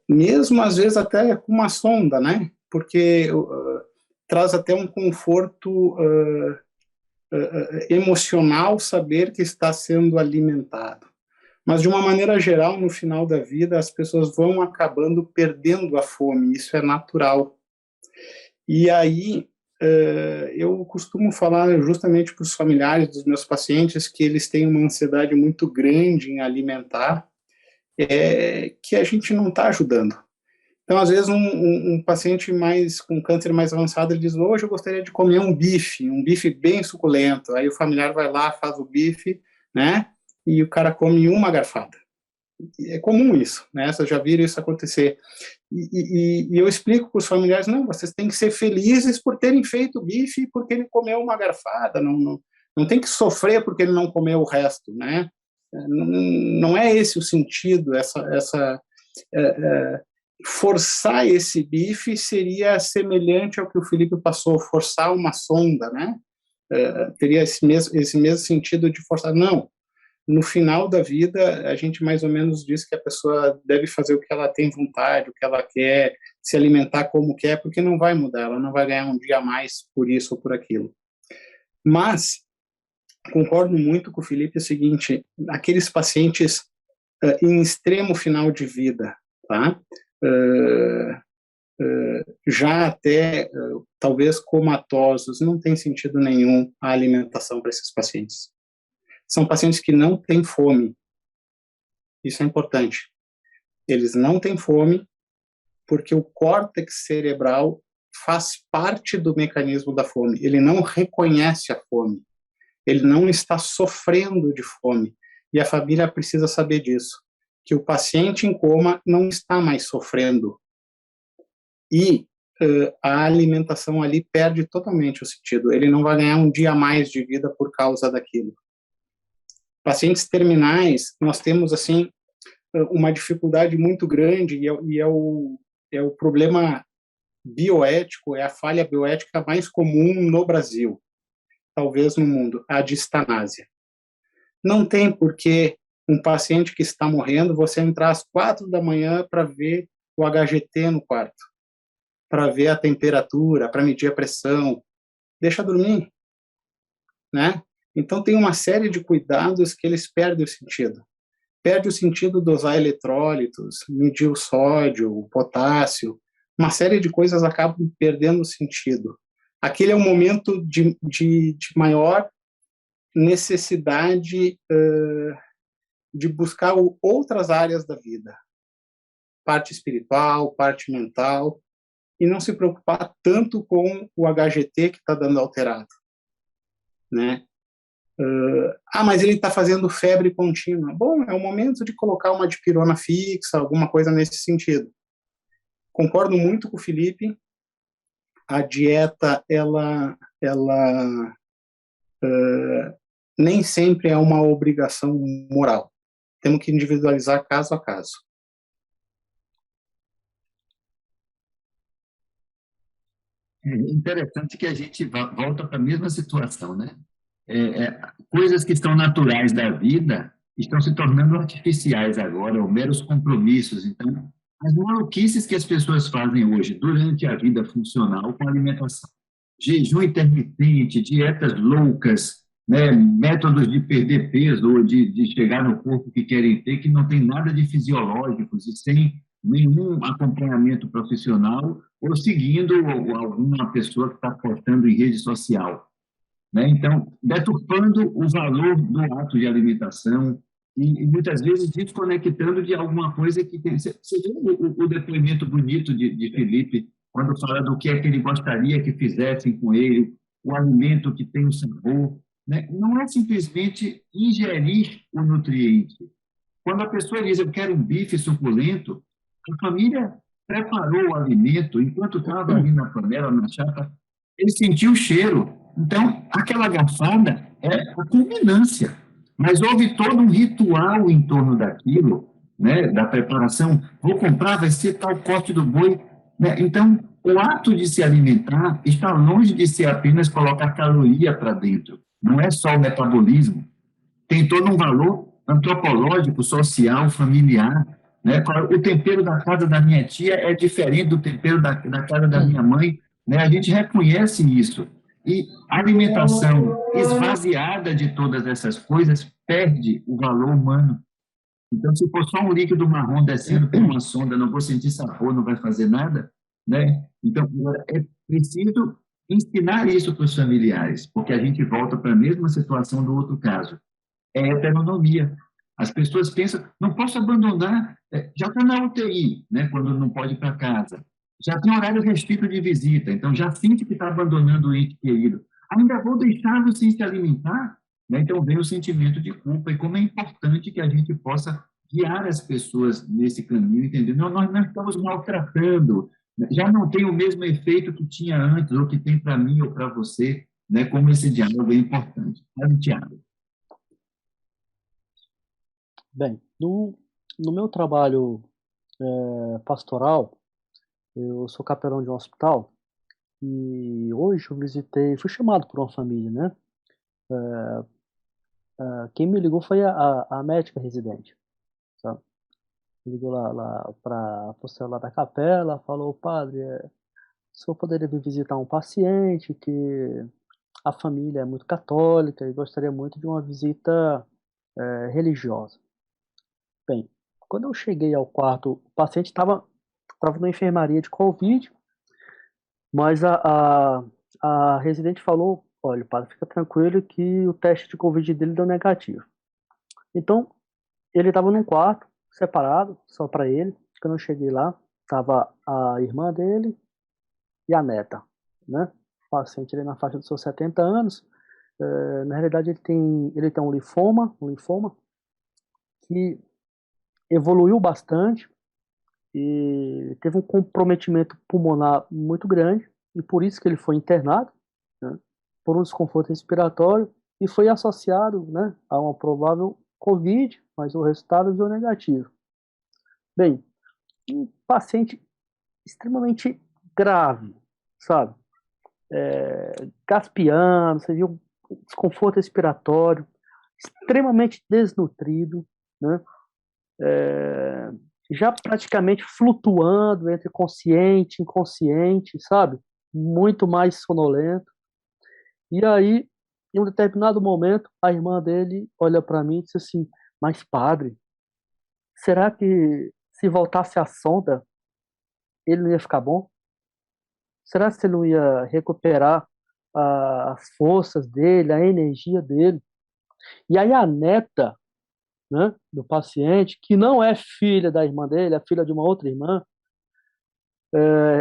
Mesmo às vezes até com uma sonda, né? Porque traz até um conforto emocional saber que está sendo alimentado. Mas, de uma maneira geral, no final da vida, as pessoas vão acabando perdendo a fome, isso é natural. E aí, eu costumo falar justamente para os familiares dos meus pacientes que eles têm uma ansiedade muito grande em alimentar, que a gente não está ajudando. Então, às vezes, um paciente com câncer mais avançado, ele diz, hoje eu gostaria de comer um bife bem suculento. Aí o familiar vai lá, faz o bife, né? E o cara come uma garfada. É comum isso, né? Vocês já viram isso acontecer. E eu explico para os familiares, não, vocês têm que ser felizes por terem feito o bife porque ele comeu uma garfada, não tem que sofrer porque ele não comeu o resto, né? Não é esse o sentido, forçar esse bife seria semelhante ao que o Felipe passou, forçar uma sonda, né? Teria esse mesmo sentido de forçar. Não, no final da vida, a gente mais ou menos diz que a pessoa deve fazer o que ela tem vontade, o que ela quer, se alimentar como quer, porque não vai mudar, ela não vai ganhar um dia a mais por isso ou por aquilo. Mas, concordo muito com o Felipe, é o seguinte, aqueles pacientes em extremo final de vida, tá? Já até, talvez, comatosos, não tem sentido nenhum a alimentação para esses pacientes. São pacientes que não têm fome. Isso é importante. Eles não têm fome porque o córtex cerebral faz parte do mecanismo da fome. Ele não reconhece a fome. Ele não está sofrendo de fome. E a família precisa saber disso, que o paciente em coma não está mais sofrendo. E a alimentação ali perde totalmente o sentido. Ele não vai ganhar um dia a mais de vida por causa daquilo. Pacientes terminais, nós temos, assim, uma dificuldade muito grande e é o problema bioético, é a falha bioética mais comum no Brasil, talvez no mundo, a distanásia. Não tem por que um paciente que está morrendo, você entrar às 4 da manhã para ver o HGT no quarto, para ver a temperatura, para medir a pressão. Deixa dormir, né? Então, tem uma série de cuidados que eles perdem o sentido. Perde o sentido dosar eletrólitos, medir o sódio, o potássio, uma série de coisas acabam perdendo o sentido. Aquele é um momento de maior necessidade de buscar outras áreas da vida. Parte espiritual, parte mental, e não se preocupar tanto com o HGT que está dando alterado, né? Mas ele está fazendo febre contínua. Bom, é o momento de colocar uma dipirona fixa, alguma coisa nesse sentido. Concordo muito com o Felipe. A dieta, ela nem sempre é uma obrigação moral. Temos que individualizar caso a caso. É interessante que a gente volta para a mesma situação, né? Coisas que estão naturais da vida estão se tornando artificiais agora, ou meros compromissos. Então, as maluquices que as pessoas fazem hoje durante a vida funcional com a alimentação, jejum intermitente, dietas loucas, né, métodos de perder peso ou de chegar no corpo que querem ter, que não tem nada de fisiológicos e sem nenhum acompanhamento profissional ou seguindo alguma pessoa que está postando em rede social, né? Então, deturpando o valor do ato de alimentação e muitas vezes desconectando de alguma coisa que tem. Você viu o depoimento bonito de Felipe, quando fala do que é que ele gostaria que fizessem com ele, o alimento que tem o sabor, né? Não é simplesmente ingerir o nutriente. Quando a pessoa diz, eu quero um bife suculento, a família preparou o alimento, enquanto estava ali na panela, na chapa, ele sentiu o cheiro. Então, aquela garfada é a culminância. Mas houve todo um ritual em torno daquilo, né, da preparação. Vou comprar, vai ser tal corte do boi, né? Então, o ato de se alimentar está longe de ser apenas colocar caloria para dentro. Não é só o metabolismo. Tem todo um valor antropológico, social, familiar, né? O tempero da casa da minha tia é diferente do tempero da casa da minha mãe, né? A gente reconhece isso. E a alimentação esvaziada de todas essas coisas perde o valor humano. Então, se for só um líquido marrom descendo por uma sonda, não vou sentir sabor, não vai fazer nada, né? Então, é preciso ensinar isso para os familiares, porque a gente volta para a mesma situação do outro caso. É heteronomia. As pessoas pensam, não posso abandonar, já está na UTI, né, quando não pode ir para casa. Já tem horário restrito de visita, então já sente que está abandonando o ente querido. Ainda vou deixá-lo sem se alimentar? né? Então vem o sentimento de culpa, e como é importante que a gente possa guiar as pessoas nesse caminho, entendeu? Nós não estamos maltratando, já não tem o mesmo efeito que tinha antes, ou que tem para mim ou para você, né? Como esse diálogo é importante. Sabe, Tiago? Bem, no meu trabalho pastoral, eu sou capelão de um hospital e hoje eu visitei, fui chamado por uma família, né? Quem me ligou foi a médica residente, sabe? Ligou lá para o celular da capela, falou: padre, o senhor poderia vir visitar um paciente que a família é muito católica e gostaria muito de uma visita religiosa. Bem, quando eu cheguei ao quarto, o paciente estava na enfermaria de Covid, mas a residente falou: olha, padre, fica tranquilo que o teste de Covid dele deu negativo. Então, ele estava num quarto, separado, só para ele. Quando eu cheguei lá, estava a irmã dele e a neta, né? O paciente ele na faixa dos seus 70 anos. Na realidade, ele tem um linfoma que evoluiu bastante e teve um comprometimento pulmonar muito grande, e por isso que ele foi internado, né, por um desconforto respiratório, e foi associado, né, a uma provável Covid, mas o resultado deu negativo. Bem, um paciente extremamente grave, sabe? Gaspiando, você viu, desconforto respiratório, extremamente desnutrido, né? Já praticamente flutuando entre consciente e inconsciente, sabe? Muito mais sonolento. E aí, em um determinado momento, a irmã dele olha para mim e diz assim: mas padre, será que se voltasse a sonda, ele não ia ficar bom? Será que ele não ia recuperar as forças dele, a energia dele? E aí a neta, né, do paciente, que não é filha da irmã dele, é filha de uma outra irmã,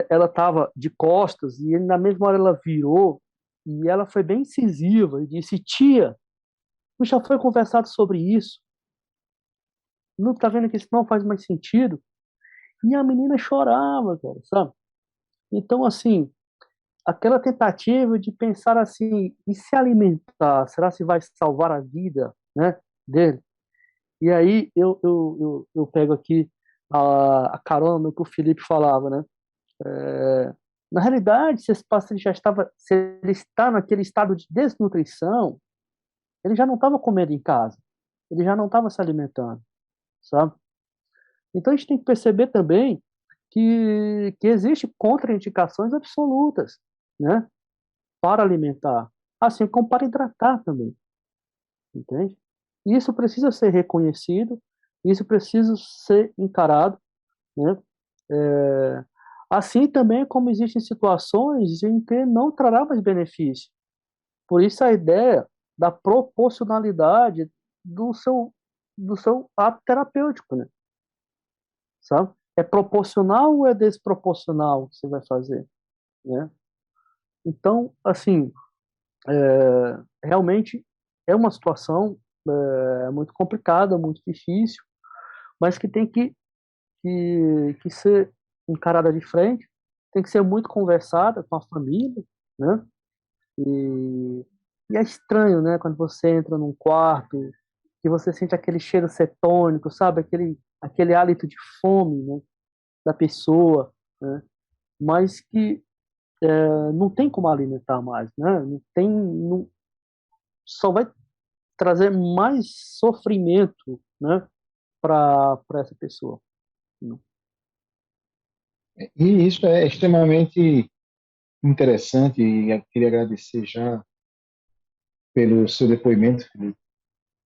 ela estava de costas e ele, na mesma hora ela virou e ela foi bem incisiva e disse: tia, não já foi conversado sobre isso? Não está vendo que isso não faz mais sentido? E a menina chorava, cara, sabe? Então, assim, aquela tentativa de pensar assim, e se alimentar, será se vai salvar a vida, né, dele? E aí eu pego aqui a carona no que o Felipe falava, né? Na realidade, se esse paciente se ele está naquele estado de desnutrição, ele já não estava comendo em casa, ele já não estava se alimentando, sabe? Então a gente tem que perceber também que existe contraindicações absolutas, né, para alimentar, assim como para hidratar também, entende? E isso precisa ser reconhecido, isso precisa ser encarado, né? É, assim também como existem situações em que não trará mais benefício. Por isso a ideia da proporcionalidade do seu ato terapêutico, né? Sabe? É proporcional ou é desproporcional o que você vai fazer, né? Então, assim, realmente é uma situação muito complicada, muito difícil, mas que tem que ser encarada de frente, tem que ser muito conversada com a família, né? E, e é estranho, né, quando você entra num quarto, que você sente aquele cheiro cetônico, sabe? Aquele hálito de fome, né, da pessoa, né? Mas que não tem como alimentar mais, né? Não tem, só vai trazer mais sofrimento, né, para essa pessoa. Né? E isso é extremamente interessante e eu queria agradecer já pelo seu depoimento, Felipe.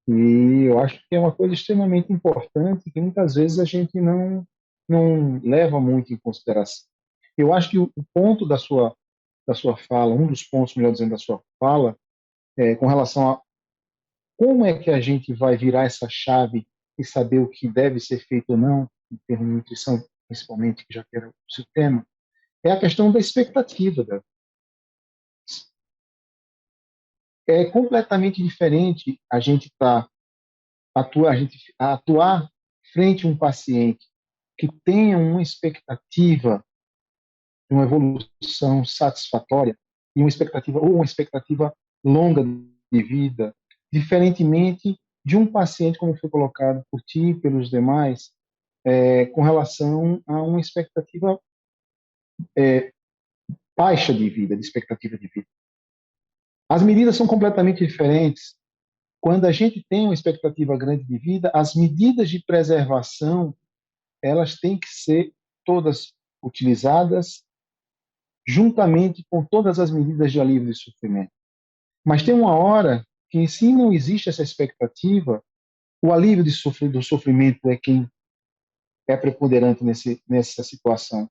E eu acho que é uma coisa extremamente importante que muitas vezes a gente não leva muito em consideração. Eu acho que o ponto da sua fala, um dos pontos, melhor dizendo, da sua fala, com relação a como é que a gente vai virar essa chave e saber o que deve ser feito ou não, em termos de nutrição, principalmente, que já que era o seu tema, é a questão da expectativa. é completamente diferente a gente atuar frente a um paciente que tenha uma expectativa de uma evolução satisfatória e uma expectativa longa de vida, diferentemente de um paciente, como foi colocado por ti e pelos demais, com relação a uma expectativa baixa de vida, de expectativa de vida. As medidas são completamente diferentes. Quando a gente tem uma expectativa grande de vida, as medidas de preservação, elas têm que ser todas utilizadas juntamente com todas as medidas de alívio de sofrimento. Mas tem uma hora que, se não existe essa expectativa, o alívio do sofrimento é quem é preponderante nessa situação,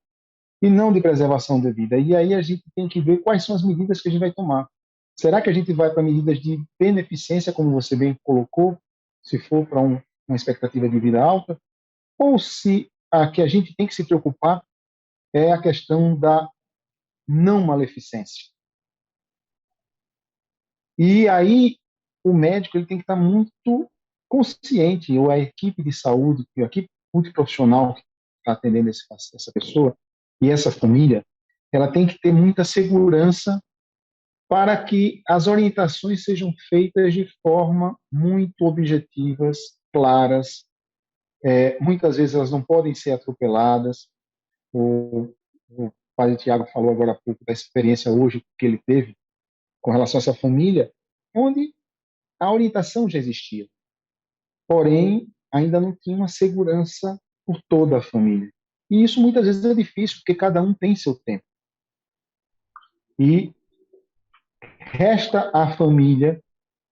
e não de preservação da vida. E aí a gente tem que ver quais são as medidas que a gente vai tomar. Será que a gente vai para medidas de beneficência, como você bem colocou, se for para uma expectativa de vida alta, ou se a que a gente tem que se preocupar é a questão da não maleficência? E aí o médico ele tem que estar muito consciente, ou a equipe de saúde, a equipe multiprofissional que está atendendo essa pessoa e essa família, ela tem que ter muita segurança para que as orientações sejam feitas de forma muito objetivas, claras. Muitas vezes elas não podem ser atropeladas. O padre Tiago falou agora há pouco da experiência hoje que ele teve com relação a essa família, onde a orientação já existia, porém ainda não tinha uma segurança por toda a família. E isso muitas vezes é difícil, porque cada um tem seu tempo. E resta à família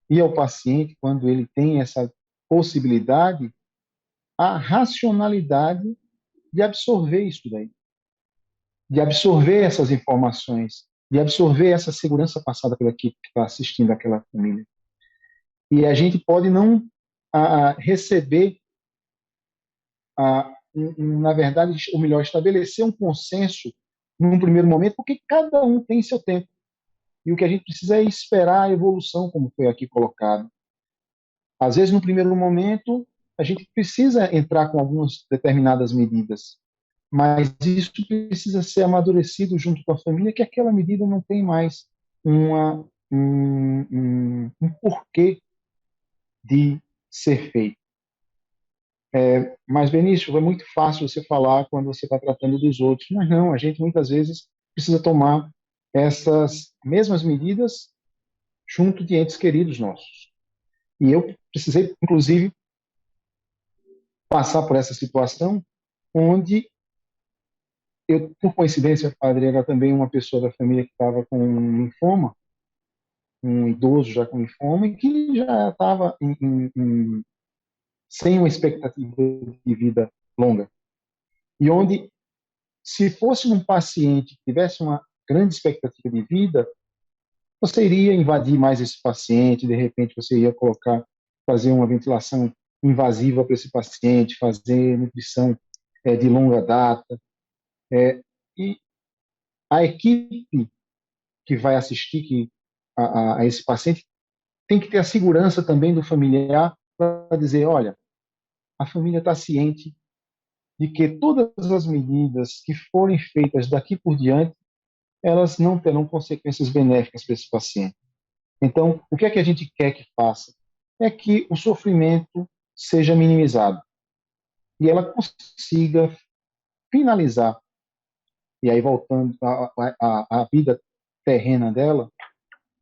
e ao paciente, quando ele tem essa possibilidade, a racionalidade de absorver isso daí, de absorver essas informações, de absorver essa segurança passada pela equipe que está assistindo aquela família. E a gente pode não receber, na verdade, ou melhor, estabelecer um consenso num primeiro momento, porque cada um tem seu tempo. E o que a gente precisa é esperar a evolução, como foi aqui colocado. Às vezes, no primeiro momento, a gente precisa entrar com algumas determinadas medidas, mas isso precisa ser amadurecido junto com a família, que aquela medida não tem mais um porquê de ser feito. Mas, Benício, é muito fácil você falar quando você está tratando dos outros, mas não, a gente muitas vezes precisa tomar essas mesmas medidas junto de entes queridos nossos. E eu precisei, inclusive, passar por essa situação onde eu, por coincidência, padre, era também uma pessoa da família que estava com um linfoma, um idoso já com linfoma, e que já estava sem uma expectativa de vida longa. E onde, se fosse um paciente que tivesse uma grande expectativa de vida, você iria invadir mais esse paciente, de repente você ia fazer uma ventilação invasiva para esse paciente, fazer nutrição de longa data. E a equipe que vai assistir a esse paciente tem que ter a segurança também do familiar para dizer, olha, a família está ciente de que todas as medidas que forem feitas daqui por diante, elas não terão consequências benéficas para esse paciente. Então, o que é que a gente quer que faça? É que o sofrimento seja minimizado e ela consiga finalizar, e aí voltando a vida terrena dela,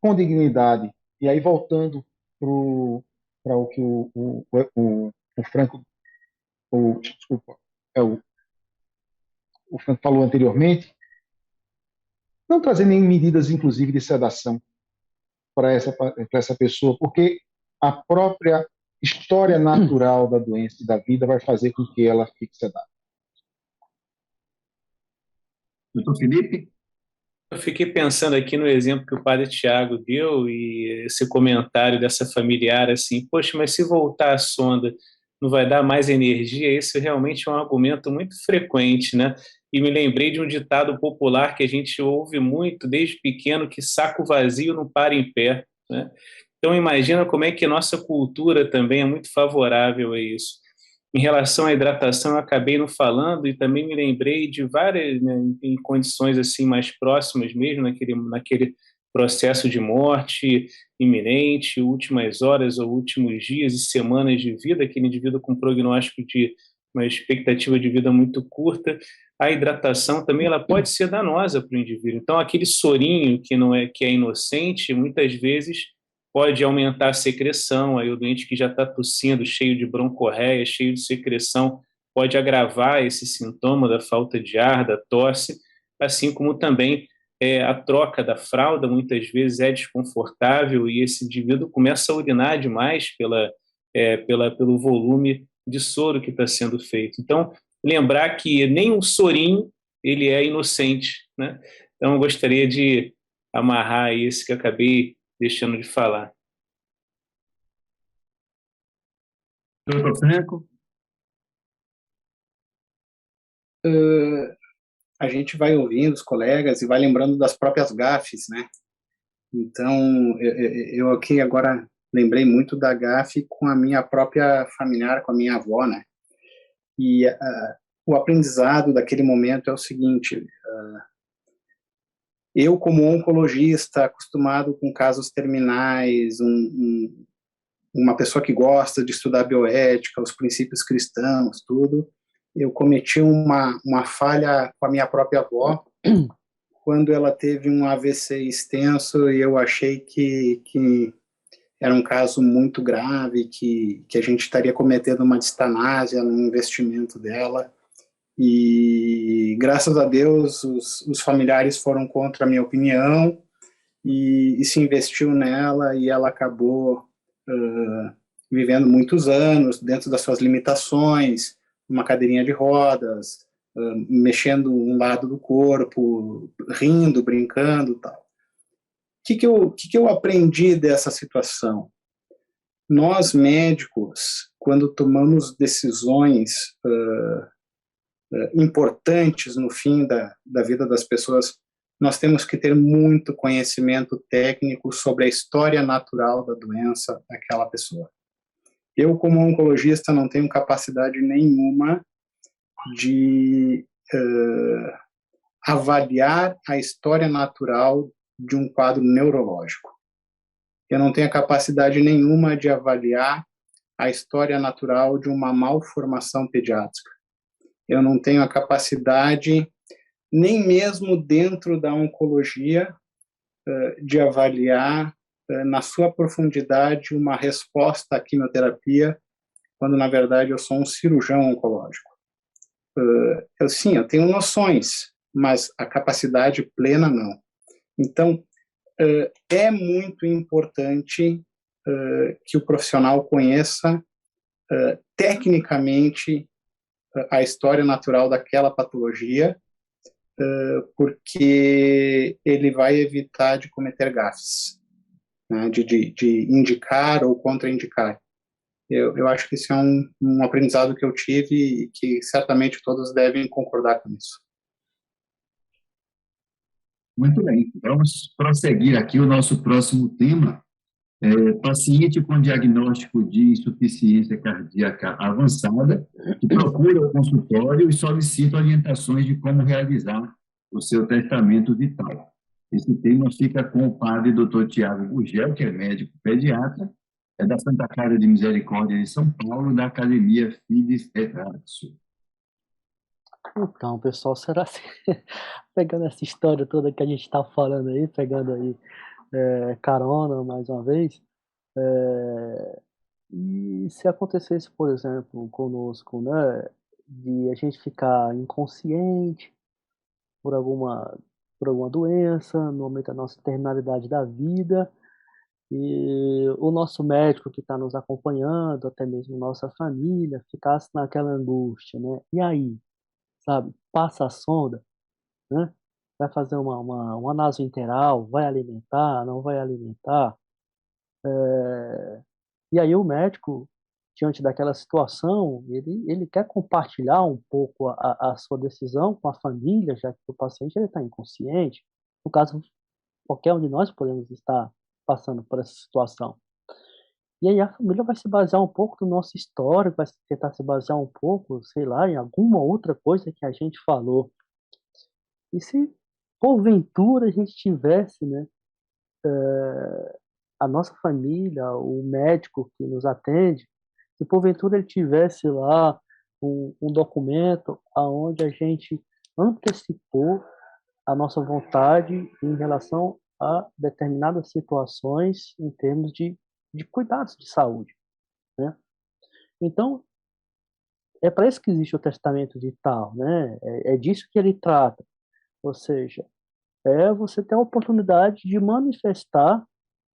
com dignidade, e aí voltando para o que o Franco, desculpa, o Franco falou anteriormente, não trazer nem medidas, inclusive, de sedação para essa pessoa, porque a própria história natural da doença e da vida vai fazer com que ela fique sedada. Doutor Felipe? Eu fiquei pensando aqui no exemplo que o padre Tiago deu e esse comentário dessa familiar assim, poxa, mas se voltar a sonda não vai dar mais energia? Esse realmente é um argumento muito frequente, né? E me lembrei de um ditado popular que a gente ouve muito desde pequeno, que saco vazio não para em pé. né? Então, imagina como é que nossa cultura também é muito favorável a isso. Em relação à hidratação, eu acabei não falando e também me lembrei de várias, né, em condições assim mais próximas mesmo, naquele processo de morte iminente, últimas horas ou últimos dias e semanas de vida, aquele indivíduo com prognóstico de uma expectativa de vida muito curta, a hidratação também ela pode ser danosa para o indivíduo. Então, aquele sorinho que é inocente, muitas vezes pode aumentar a secreção, aí o doente que já está tossindo, cheio de broncorreia, cheio de secreção, pode agravar esse sintoma da falta de ar, da tosse, assim como também a troca da fralda muitas vezes é desconfortável e esse indivíduo começa a urinar demais pelo volume de soro que está sendo feito. Então, lembrar que nem um sorinho ele é inocente, né? Então, eu gostaria de amarrar isso que eu acabei deixando de falar. Doutor Franco? A gente vai ouvindo os colegas e vai lembrando das próprias gafes, né? Então, eu aqui agora lembrei muito da gafe com a minha própria familiar, com a minha avó, né? E o aprendizado daquele momento é o seguinte: eu, como oncologista, acostumado com casos terminais, uma pessoa que gosta de estudar bioética, os princípios cristãos, tudo, eu cometi uma falha com a minha própria avó, quando ela teve um AVC extenso e eu achei que era um caso muito grave, que a gente estaria cometendo uma distanásia no investimento dela. E, graças a Deus, os familiares foram contra a minha opinião e se investiu nela e ela acabou vivendo muitos anos dentro das suas limitações, uma cadeirinha de rodas, mexendo um lado do corpo, rindo, brincando, tal. O que eu aprendi dessa situação? Nós, médicos, quando tomamos decisões importantes no fim da vida das pessoas, nós temos que ter muito conhecimento técnico sobre a história natural da doença daquela pessoa. Eu, como oncologista, não tenho capacidade nenhuma de avaliar a história natural de um quadro neurológico. Eu não tenho capacidade nenhuma de avaliar a história natural de uma malformação pediátrica. Eu não tenho a capacidade, nem mesmo dentro da oncologia, de avaliar na sua profundidade uma resposta à quimioterapia, quando na verdade eu sou um cirurgião oncológico. Eu tenho noções, mas a capacidade plena não. Então, é muito importante que o profissional conheça tecnicamente a história natural daquela patologia, porque ele vai evitar de cometer gafes, né, de indicar ou contraindicar. Eu acho que esse é um aprendizado que eu tive e que certamente todos devem concordar com isso. Muito bem, vamos prosseguir aqui o nosso próximo tema. Paciente com diagnóstico de insuficiência cardíaca avançada, que procura o consultório e solicita orientações de como realizar o seu testamento vital. Esse tema fica com o padre Dr. Tiago Gugel, que é médico pediatra, é da Santa Casa de Misericórdia de São Paulo, da Academia Fides et Ratio. Então, pessoal, será que pegando essa história toda que a gente está falando aí, pegando aí carona mais uma vez, e se acontecesse, por exemplo, conosco, né, de a gente ficar inconsciente por alguma doença, no momento da nossa terminalidade da vida, e o nosso médico que está nos acompanhando, até mesmo nossa família, ficasse naquela angústia, né? E aí, sabe, passa a sonda, né? Vai fazer uma nasointeral, vai alimentar, não vai alimentar. E aí o médico, diante daquela situação, ele quer compartilhar um pouco a sua decisão com a família, já que o paciente está inconsciente. No caso, qualquer um de nós podemos estar passando por essa situação. E aí a família vai se basear um pouco no nosso histórico, vai tentar se basear um pouco, sei lá, em alguma outra coisa que a gente falou. E se porventura a gente tivesse, né, a nossa família, o médico que nos atende, se porventura ele tivesse lá um documento onde a gente antecipou a nossa vontade em relação a determinadas situações em termos de cuidados de saúde, né? Então, é para isso que existe o testamento vital, né? É disso que ele trata. Ou seja, é você ter a oportunidade de manifestar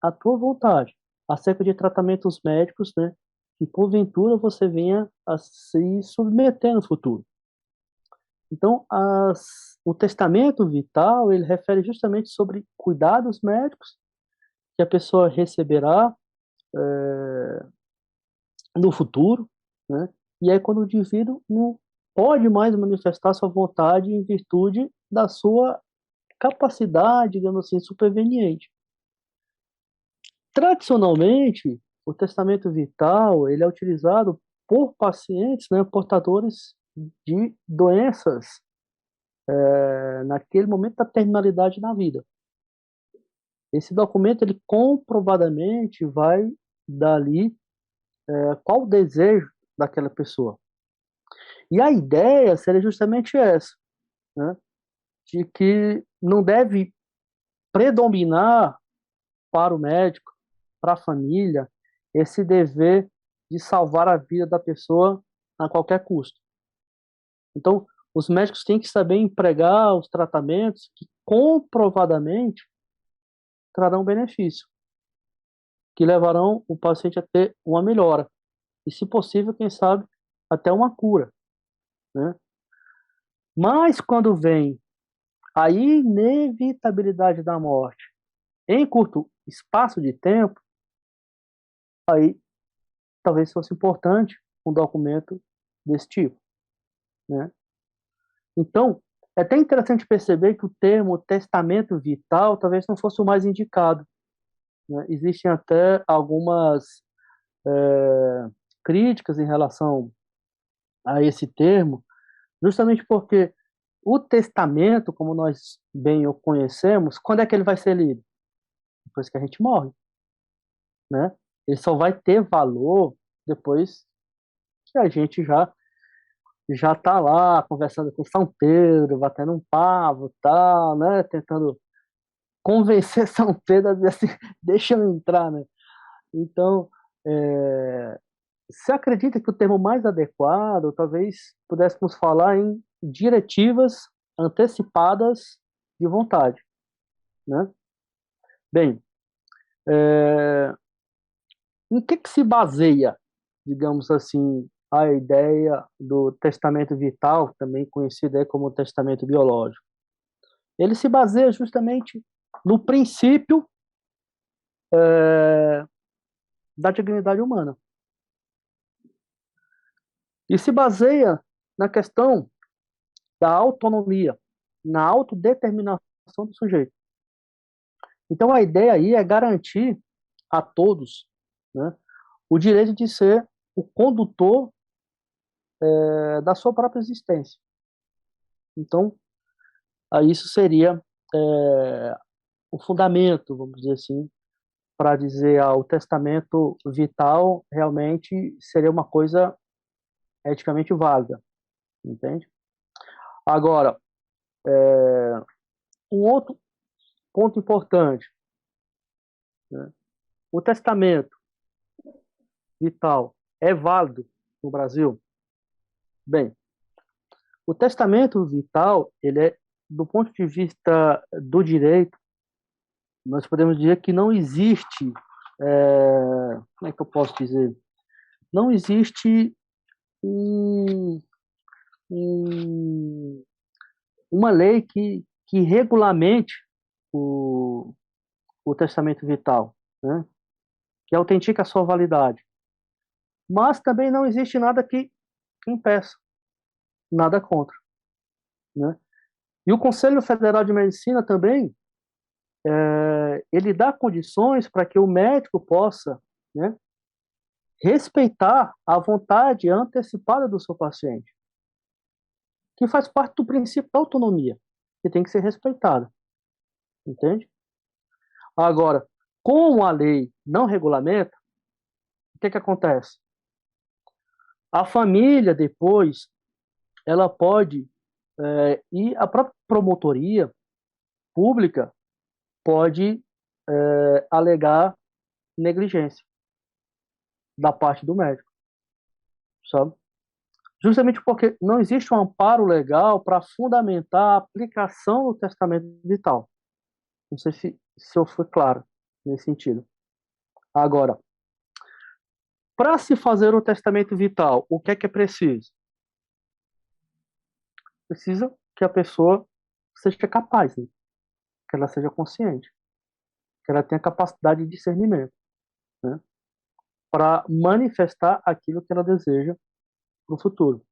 a tua vontade acerca de tratamentos médicos, né? Que porventura você venha a se submeter no futuro. Então, o testamento vital, ele refere justamente sobre cuidados médicos que a pessoa receberá no futuro, né? E aí quando o indivíduo não pode mais manifestar sua vontade em virtude da sua capacidade, digamos assim, superveniente. Tradicionalmente, o testamento vital, ele é utilizado por pacientes, né, portadores de doenças naquele momento da terminalidade na vida. Esse documento, ele comprovadamente vai dar ali qual o desejo daquela pessoa. E a ideia seria justamente essa, né? De que não deve predominar para o médico, para a família, esse dever de salvar a vida da pessoa a qualquer custo. Então, os médicos têm que saber empregar os tratamentos que comprovadamente trarão benefício, que levarão o paciente a ter uma melhora. E, se possível, quem sabe, até uma cura, né? Mas quando vem a inevitabilidade da morte em curto espaço de tempo, aí talvez fosse importante um documento desse tipo, né? Então, é até interessante perceber que o termo testamento vital talvez não fosse o mais indicado, né? Existem até algumas críticas em relação a esse termo, justamente porque o testamento, como nós bem o conhecemos, quando é que ele vai ser lido? Depois que a gente morre, né? Ele só vai ter valor depois que a gente já está lá conversando com São Pedro, batendo um papo, tal, né? Tentando convencer São Pedro a dizer assim, deixa eu entrar, né? Então, se acredita que o termo mais adequado, talvez pudéssemos falar em diretivas antecipadas de vontade, né? Bem, em que se baseia, digamos assim, a ideia do testamento vital, também conhecido aí como testamento biológico? Ele se baseia justamente no princípio da dignidade humana. E se baseia na questão da autonomia, na autodeterminação do sujeito. Então a ideia aí é garantir a todos, né, o direito de ser o condutor da sua própria existência. Então, isso seria o fundamento, vamos dizer assim, para dizer o testamento vital realmente seria uma coisa eticamente válida, entende? Agora, um outro ponto importante, né? O testamento vital é válido no Brasil? Bem, o testamento vital, ele é, do ponto de vista do direito, nós podemos dizer que não existe, como é que eu posso dizer? Não existe um, um, uma lei que regulamente o testamento vital, né? Que autentica a sua validade. Mas também não existe nada que impeça, nada contra, né? E o Conselho Federal de Medicina também, ele dá condições para que o médico possa, né, respeitar a vontade antecipada do seu paciente, que faz parte do princípio da autonomia, que tem que ser respeitada, entende? Agora, como a lei não regulamenta, o que acontece? A família, depois, ela pode, e a própria promotoria pública pode alegar negligência da parte do médico, sabe? Justamente porque não existe um amparo legal para fundamentar a aplicação do testamento vital. Não sei se eu fui claro nesse sentido. Agora, para se fazer um testamento vital, o que é preciso? Precisa que a pessoa seja capaz, né? Que ela seja consciente, que ela tenha capacidade de discernimento, né? Para manifestar aquilo que ela deseja para o futuro.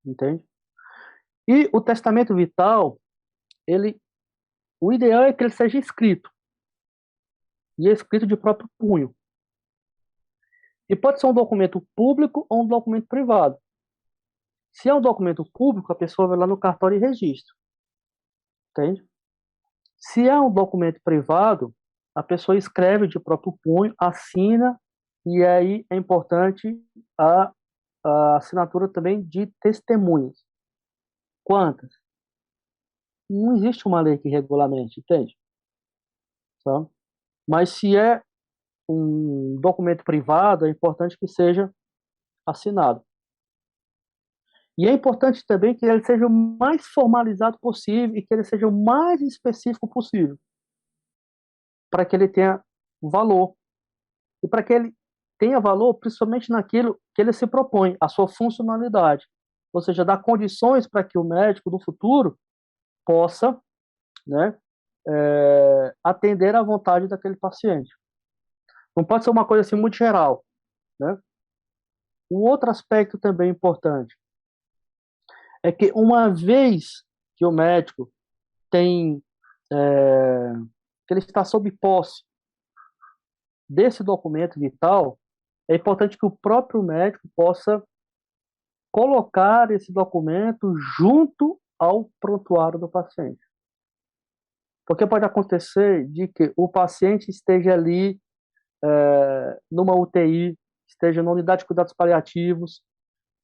Entende? E o testamento vital, o ideal é que ele seja escrito. E é escrito de próprio punho. E pode ser um documento público ou um documento privado. Se é um documento público, a pessoa vai lá no cartório e registra. Entende? Se é um documento privado, a pessoa escreve de próprio punho, assina, e aí é importante a assinatura também de testemunhas. Quantas? Não existe uma lei que regulamente, entende? Tá? Mas se é um documento privado, é importante que seja assinado. E é importante também que ele seja o mais formalizado possível e que ele seja o mais específico possível, para que ele tenha valor. E para que ele tenha valor, principalmente naquilo que ele se propõe, a sua funcionalidade. Ou seja, dar condições para que o médico do futuro possa, né, atender à vontade daquele paciente. Não pode ser uma coisa assim muito geral, né? Um outro aspecto também importante é que uma vez que o médico tem, que ele está sob posse desse documento vital, é importante que o próprio médico possa colocar esse documento junto ao prontuário do paciente. Porque pode acontecer de que o paciente esteja ali numa UTI, esteja na unidade de cuidados paliativos,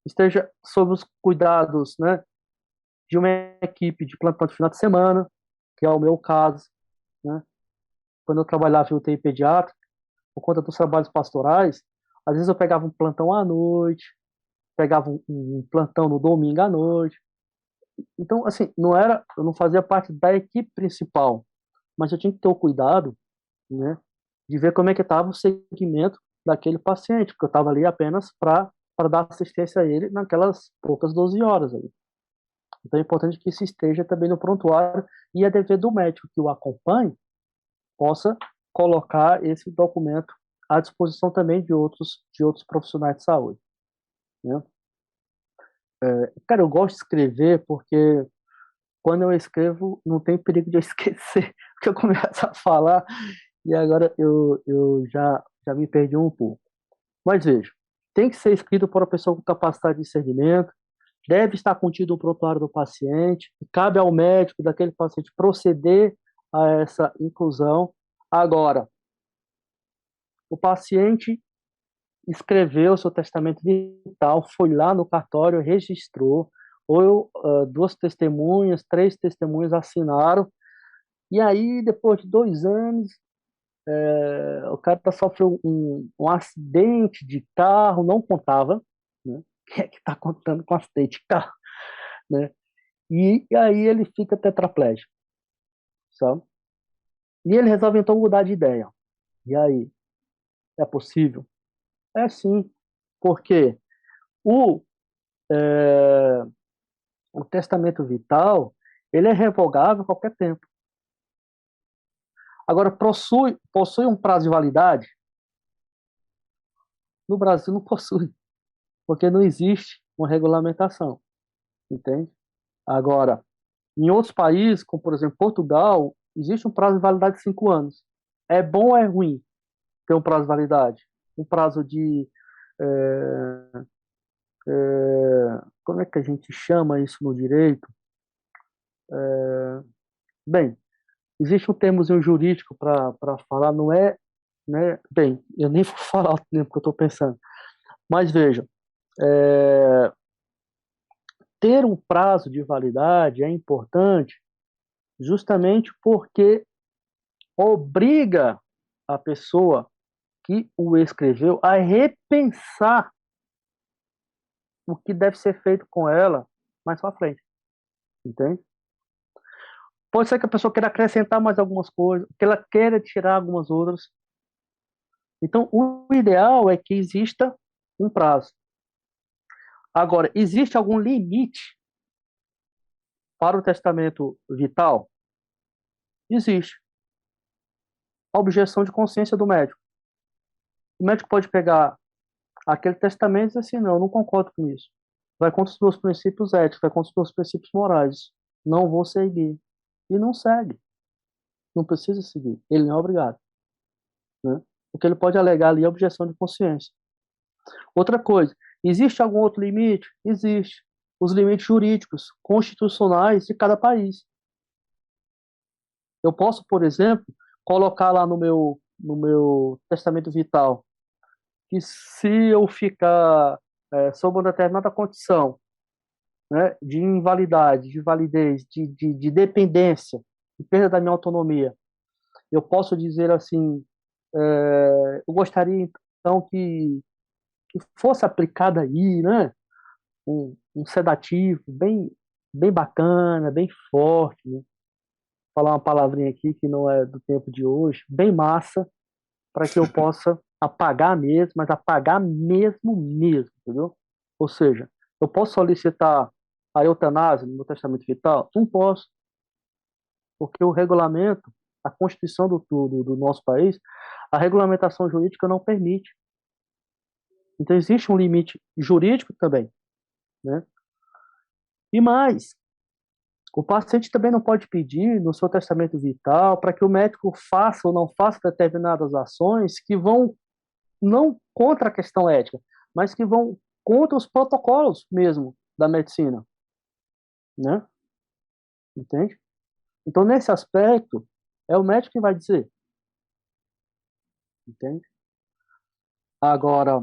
esteja sob os cuidados, né, de uma equipe de plantão de final de semana, que é o meu caso, né? Quando eu trabalhava em UTI pediátrica, por conta dos trabalhos pastorais, às vezes eu pegava um plantão à noite, pegava um plantão no domingo à noite. Então, assim, eu não fazia parte da equipe principal, mas eu tinha que ter o cuidado, né, de ver como é que estava o segmento daquele paciente, porque eu estava ali apenas para dar assistência a ele naquelas poucas 12 horas ali. Então é importante que isso esteja também no prontuário e é dever do médico que o acompanhe possa colocar esse documento à disposição também de outros profissionais de saúde, né? Cara, eu gosto de escrever porque quando eu escrevo não tem perigo de eu esquecer o que eu começo a falar e agora eu já me perdi um pouco. Mas veja, tem que ser escrito por uma pessoa com capacidade de discernimento, deve estar contido no prontuário do paciente, e cabe ao médico daquele paciente proceder a essa inclusão. Agora, o paciente escreveu seu testamento vital, foi lá no cartório, registrou, ou 2 testemunhas, 3 testemunhas assinaram, e aí, depois de 2 anos, o cara sofreu um acidente de carro, não contava, né? Quem é que está contando com acidente de carro, né? E aí ele fica tetraplégico, sabe? E ele resolve então mudar de ideia. E aí, é possível? É sim, porque o, é, o testamento vital, ele é revogável a qualquer tempo. Agora, possui um prazo de validade? No Brasil não possui, porque não existe uma regulamentação, entende? Agora, em outros países, como por exemplo Portugal, Existe um prazo de validade de 5 anos. É bom ou é ruim ter um prazo de validade? Um prazo de... como é que a gente chama isso no direito? Bem, existe um termozinho jurídico para falar, não é... Né? Bem, eu nem vou falar o tempo que eu estou pensando. Mas veja, ter um prazo de validade é importante justamente porque obriga a pessoa que o escreveu a repensar o que deve ser feito com ela mais para frente, entende? Pode ser que a pessoa queira acrescentar mais algumas coisas, que ela queira tirar algumas outras. Então, o ideal é que exista um prazo. Agora, existe algum limite para o testamento vital? Existe. A objeção de consciência do médico. O médico pode pegar aquele testamento e dizer assim, não, eu não concordo com isso. Vai contra os meus princípios éticos, vai contra os meus princípios morais. Não vou seguir. E não segue. Não precisa seguir. Ele não é obrigado. Né? O que ele pode alegar ali é objeção de consciência. Outra coisa, existe algum outro limite? Existe. Os limites jurídicos, constitucionais de cada país. Eu posso, por exemplo, colocar lá no meu testamento vital que se eu ficar sob uma determinada condição, né, de invalidade, de validez, de dependência, de perda da minha autonomia, eu posso dizer assim, eu gostaria então que fosse aplicado aí, né, um sedativo bem bacana, bem forte, né? Falar uma palavrinha aqui que não é do tempo de hoje, bem massa, para que eu possa apagar mesmo, mas apagar mesmo, entendeu? Ou seja, eu posso solicitar a eutanásia no meu testamento vital? Não posso, porque o regulamento, a Constituição do nosso país, a regulamentação jurídica não permite. Então existe um limite jurídico também, né? E mais, o paciente também não pode pedir no seu testamento vital para que o médico faça ou não faça determinadas ações que vão não contra a questão ética, mas que vão contra os protocolos mesmo da medicina, né? Entende? Então, nesse aspecto, é o médico que vai dizer, entende? Agora,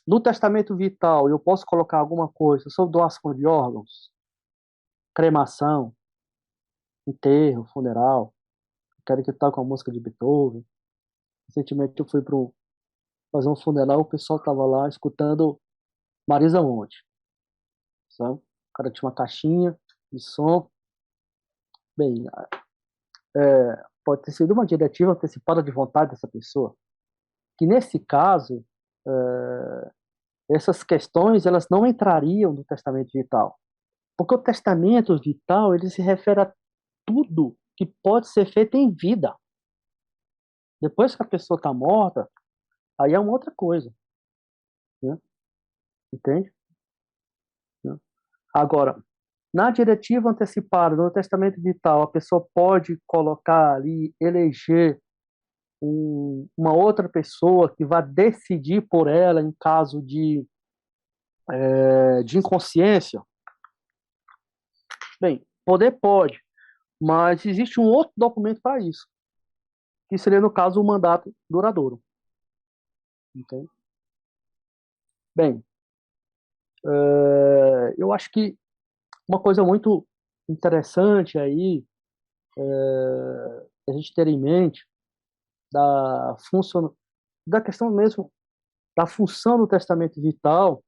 no testamento vital, eu posso colocar alguma coisa sobre doação de órgãos, cremação, enterro, funeral. Quero que toque uma música de Beethoven. Recentemente eu fui para fazer um funeral, o pessoal estava lá escutando Marisa Monte, sabe? O cara tinha uma caixinha de som. Bem, pode ter sido uma diretiva antecipada de vontade dessa pessoa, que nesse caso, essas questões elas não entrariam no testamento vital, porque o testamento vital ele se refere a tudo que pode ser feito em vida. Depois que a pessoa está morta, aí é uma outra coisa, né? Entende? Né? Agora, na diretiva antecipada, no testamento vital, a pessoa pode colocar ali, eleger uma outra pessoa que vai decidir por ela em caso de inconsciência. Bem, poder pode, mas existe um outro documento para isso, que seria, no caso, o mandato duradouro. Entende? Bem, eu acho que uma coisa muito interessante aí a gente ter em mente da questão mesmo da função do testamento vital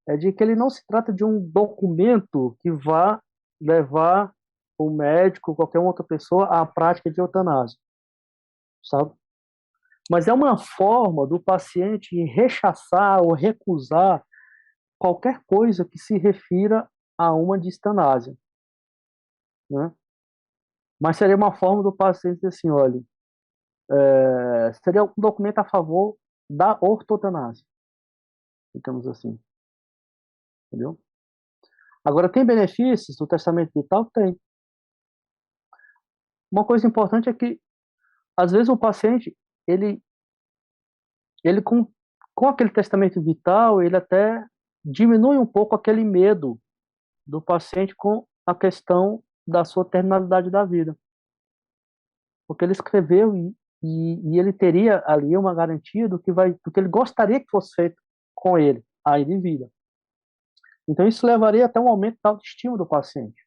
é de que ele não se trata de um documento que vá levar o médico, qualquer outra pessoa, à prática de eutanásia, sabe? Mas é uma forma do paciente rechaçar ou recusar qualquer coisa que se refira a uma distanásia, né? Mas seria uma forma do paciente dizer assim, olha, seria um documento a favor da ortotanásia, digamos assim, entendeu? Agora, tem benefícios do testamento vital? Tem. uma coisa importante é que, às vezes, o paciente, ele com aquele testamento vital, ele até diminui um pouco aquele medo do paciente com a questão da sua terminalidade da vida. Porque ele escreveu e ele teria ali uma garantia do que ele gostaria que fosse feito com ele, ainda em vida. Então, isso levaria até um aumento da autoestima do paciente.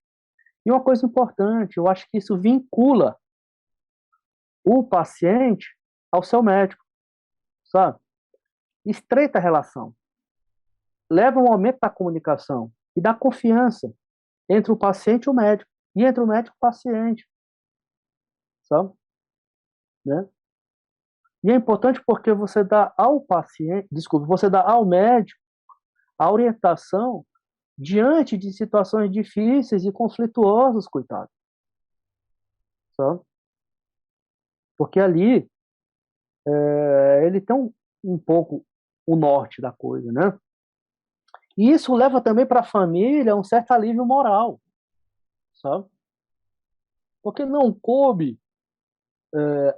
E uma coisa importante, eu acho que isso vincula o paciente ao seu médico, sabe? Estreita a relação. Leva um aumento da comunicação e da confiança entre o paciente e o médico, e entre o médico e o paciente, sabe? Né? E é importante porque você dá ao paciente, você dá ao médico a orientação diante de situações difíceis e conflituosas, coitado. Sabe? Porque ali ele tem um pouco o norte da coisa, né? E isso leva também para a família um certo alívio moral, sabe? Porque não coube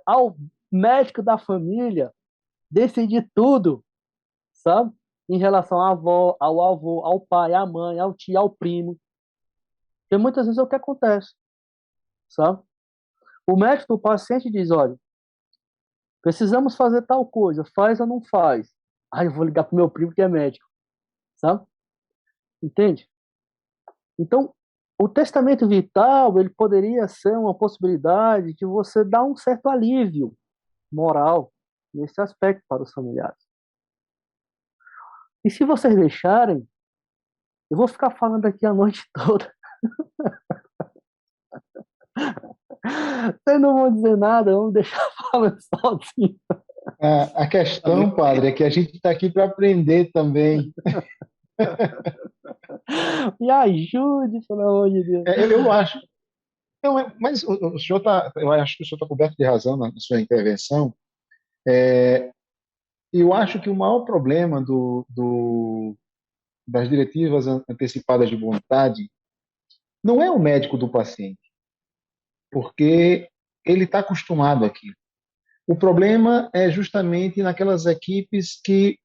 ao médico da família decidir tudo, sabe? Em relação à avó, ao avô, ao pai, à mãe, ao tio, ao primo. Porque muitas vezes é o que acontece, sabe? O médico do paciente diz, olha, precisamos fazer tal coisa, faz ou não faz? Ah, eu vou ligar pro meu primo que é médico, sabe? Entende? Então, o testamento vital, ele poderia ser uma possibilidade de você dar um certo alívio moral nesse aspecto para os familiares. E se vocês deixarem, eu vou ficar falando aqui a noite toda. Vocês não vão dizer nada, vamos deixar falando sozinho. A questão, padre, é que a gente está aqui para aprender também. Me ajude, pelo amor de Deus. Eu acho. Não, mas o senhor eu acho que o senhor está coberto de razão na sua intervenção. Eu acho que o maior problema das diretivas antecipadas de vontade não é o médico do paciente, porque ele está acostumado àquilo. O problema é justamente naquelas equipes que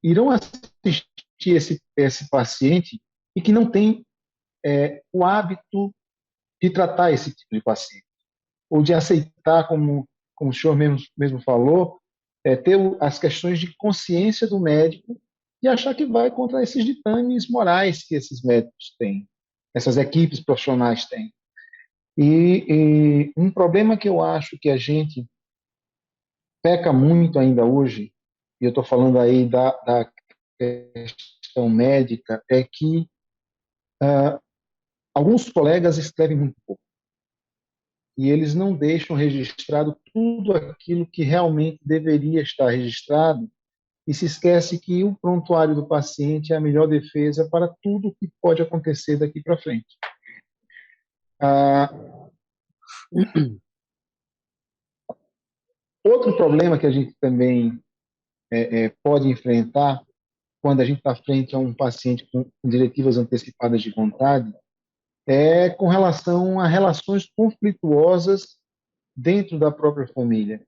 irão assistir esse paciente e que não tem o hábito de tratar esse tipo de paciente, ou de aceitar, como o senhor mesmo falou, ter as questões de consciência do médico e achar que vai contra esses ditames morais que esses médicos têm, essas equipes profissionais têm. E um problema que eu acho que a gente peca muito ainda hoje, e eu estou falando aí da questão médica, é que alguns colegas escrevem muito pouco. E eles não deixam registrado tudo aquilo que realmente deveria estar registrado e se esquece que o prontuário do paciente é a melhor defesa para tudo o que pode acontecer daqui para frente. Outro problema que a gente também pode enfrentar quando a gente está frente a um paciente com diretivas antecipadas de vontade é com relação a relações conflituosas dentro da própria família.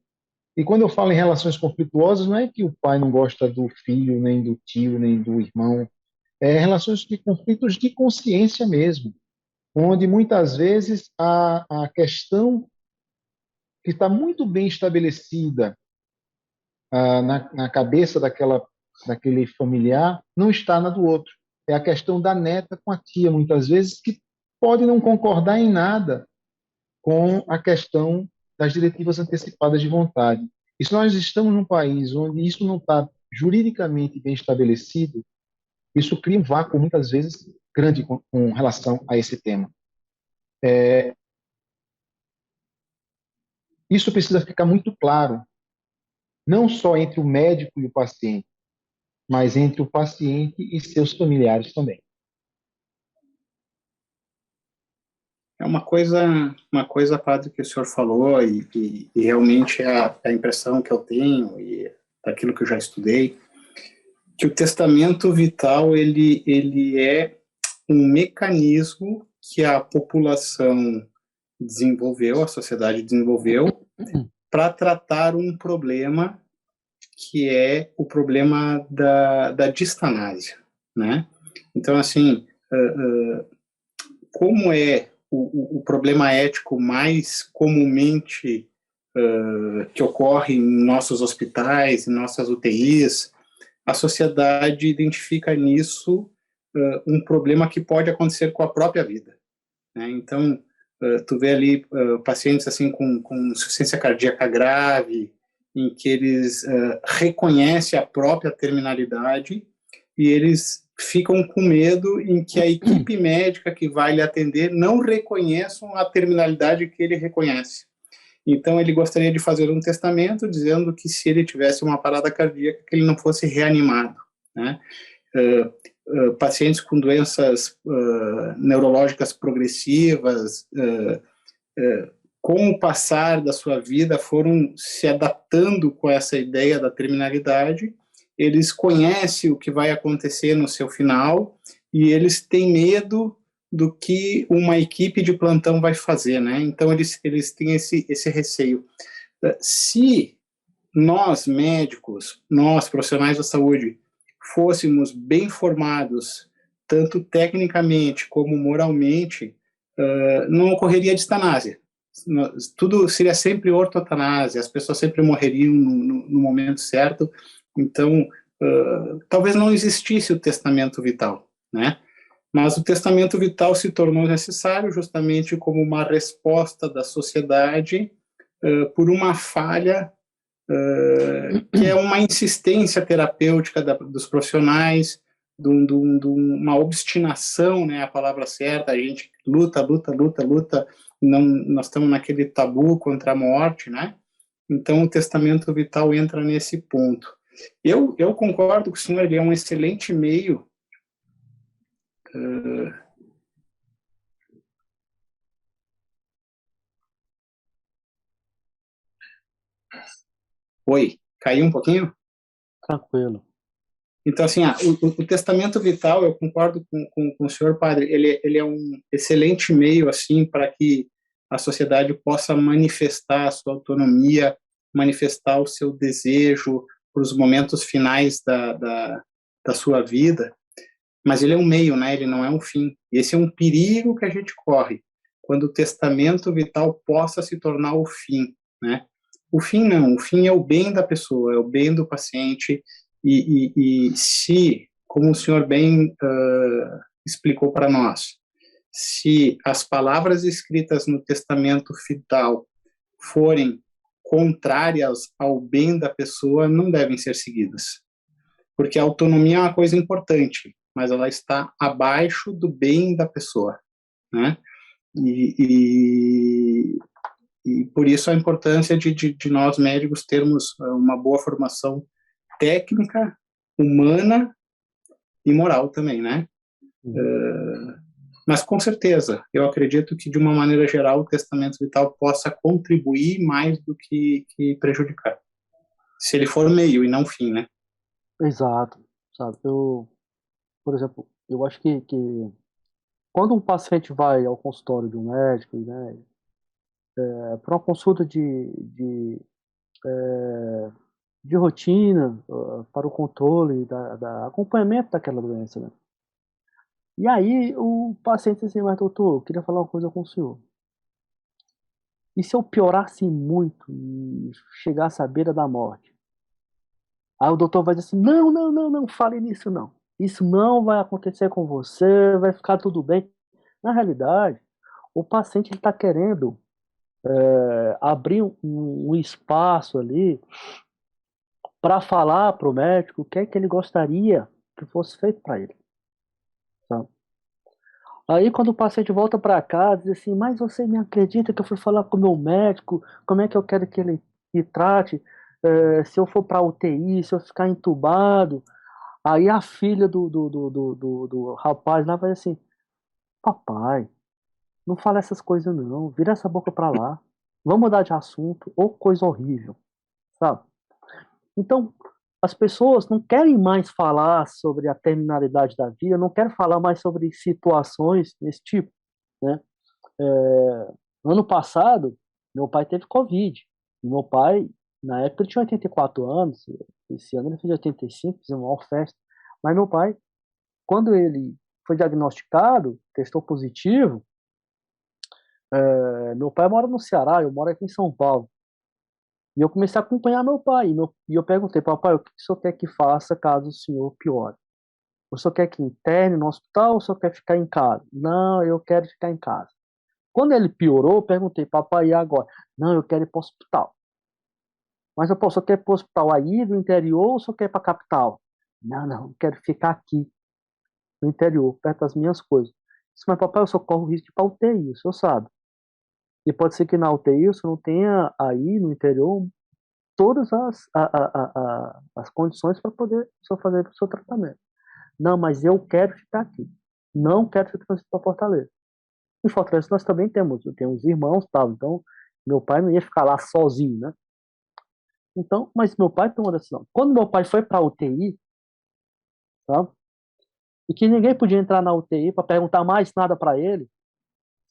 E quando eu falo em relações conflituosas, não é que o pai não gosta do filho, nem do tio, nem do irmão. É relações de conflitos de consciência mesmo, onde muitas vezes a questão que está muito bem estabelecida na cabeça daquele familiar não está na do outro. É a questão da neta com a tia, muitas vezes, que pode não concordar em nada com a questão das diretivas antecipadas de vontade. E se nós estamos num país onde isso não está juridicamente bem estabelecido, isso cria um vácuo, muitas vezes, grande com relação a esse tema. Isso precisa ficar muito claro, não só entre o médico e o paciente, mas entre o paciente e seus familiares também. É uma coisa, padre, que o senhor falou, e realmente é a impressão que eu tenho, e daquilo que eu já estudei, que o testamento vital, ele é um mecanismo que a população desenvolveu, a sociedade desenvolveu, para tratar um problema que é o problema da distanásia, né? Então, assim, como é o problema ético mais comumente que ocorre em nossos hospitais, em nossas UTIs, a sociedade identifica nisso um problema que pode acontecer com a própria vida, né? Então, tu vê ali pacientes assim com insuficiência cardíaca grave, em que eles reconhecem a própria terminalidade e eles ficam com medo em que a equipe médica que vai lhe atender não reconheçam a terminalidade que ele reconhece. Então, ele gostaria de fazer um testamento dizendo que se ele tivesse uma parada cardíaca, que ele não fosse reanimado, né? Pacientes com doenças neurológicas progressivas, com o passar da sua vida, foram se adaptando com essa ideia da terminalidade, eles conhecem o que vai acontecer no seu final e eles têm medo do que uma equipe de plantão vai fazer, né? Então, eles têm esse receio. Se nós, médicos, nós, profissionais da saúde, fôssemos bem formados, tanto tecnicamente como moralmente, não ocorreria distanásia. Tudo seria sempre ortotanásia, as pessoas sempre morreriam no momento certo. Então, talvez não existisse o testamento vital, né? Mas o testamento vital se tornou necessário justamente como uma resposta da sociedade por uma falha que é uma insistência terapêutica dos profissionais, de uma obstinação, né, a palavra certa, a gente luta, não, nós estamos naquele tabu contra a morte, né? Então o testamento vital entra nesse ponto. Eu concordo com o senhor, ele é um excelente meio Oi, caiu um pouquinho? Tranquilo. Então, assim, o testamento vital, eu concordo com o senhor, padre, ele é um excelente meio, assim, para que a sociedade possa manifestar a sua autonomia, manifestar o seu desejo para os momentos finais da sua vida, mas ele é um meio, né? Ele não é um fim. Esse é um perigo que a gente corre, quando o testamento vital possa se tornar o fim, né? O fim não, o fim é o bem da pessoa, é o bem do paciente, e se, como o senhor bem explicou para nós, se as palavras escritas no testamento vital forem contrárias ao bem da pessoa, não devem ser seguidas. Porque a autonomia é uma coisa importante, mas ela está abaixo do bem da pessoa, né? E por isso a importância de nós médicos termos uma boa formação técnica, humana e moral também, né? Mas com certeza, eu acredito que de uma maneira geral o testamento vital possa contribuir mais do que prejudicar. Se ele for meio e não fim, né? Exato, sabe? Por exemplo, eu acho que quando um paciente vai ao consultório de um médico, né, para uma consulta de rotina, para o controle da acompanhamento daquela doença, né? E aí o paciente diz assim, mas doutor, eu queria falar uma coisa com o senhor. E se eu piorasse muito e chegasse à beira da morte? Aí o doutor vai dizer assim, não, fale nisso não. Isso não vai acontecer com você, vai ficar tudo bem. Na realidade, o paciente está querendo abrir um espaço ali para falar para o médico o que é que ele gostaria que fosse feito para ele. Sabe? Aí quando o paciente volta para casa, diz assim, mas você me acredita que eu fui falar com o meu médico, como é que eu quero que ele me trate, se eu for para UTI, se eu ficar entubado. Aí a filha do rapaz lá vai assim, papai, não fala essas coisas não, vira essa boca para lá, vamos mudar de assunto, ou coisa horrível, sabe? Então, as pessoas não querem mais falar sobre a terminalidade da vida, não querem falar mais sobre situações desse tipo, né? Ano passado, meu pai teve Covid. E meu pai, na época, ele tinha 84 anos. Esse ano ele fez 85, fez uma maior festa. Mas meu pai, quando ele foi diagnosticado, testou positivo, meu pai mora no Ceará, eu moro aqui em São Paulo. E eu comecei a acompanhar meu pai. E eu perguntei, papai, o que o senhor quer que faça caso o senhor piore? O senhor quer que interne no hospital ou o senhor quer ficar em casa? Não, eu quero ficar em casa. Quando ele piorou, eu perguntei, papai, e agora? Não, eu quero ir para o hospital. Mas eu posso quer ir para o hospital aí do interior ou só quer ir para a capital? Não, eu quero ficar aqui no interior, perto das minhas coisas. Eu disse, mas papai, eu só corro o risco de ir para a UTI, o senhor sabe. E pode ser que na UTI você não tenha aí no interior todas as condições para poder o senhor fazer o seu tratamento. Não, mas eu quero ficar aqui. Não quero ser transferido para Fortaleza. Em Fortaleza nós também temos irmãos, tal. Então meu pai não ia ficar lá sozinho, né? Então, mas meu pai tomou uma decisão. Quando meu pai foi para a UTI, sabe? E que ninguém podia entrar na UTI para perguntar mais nada para ele,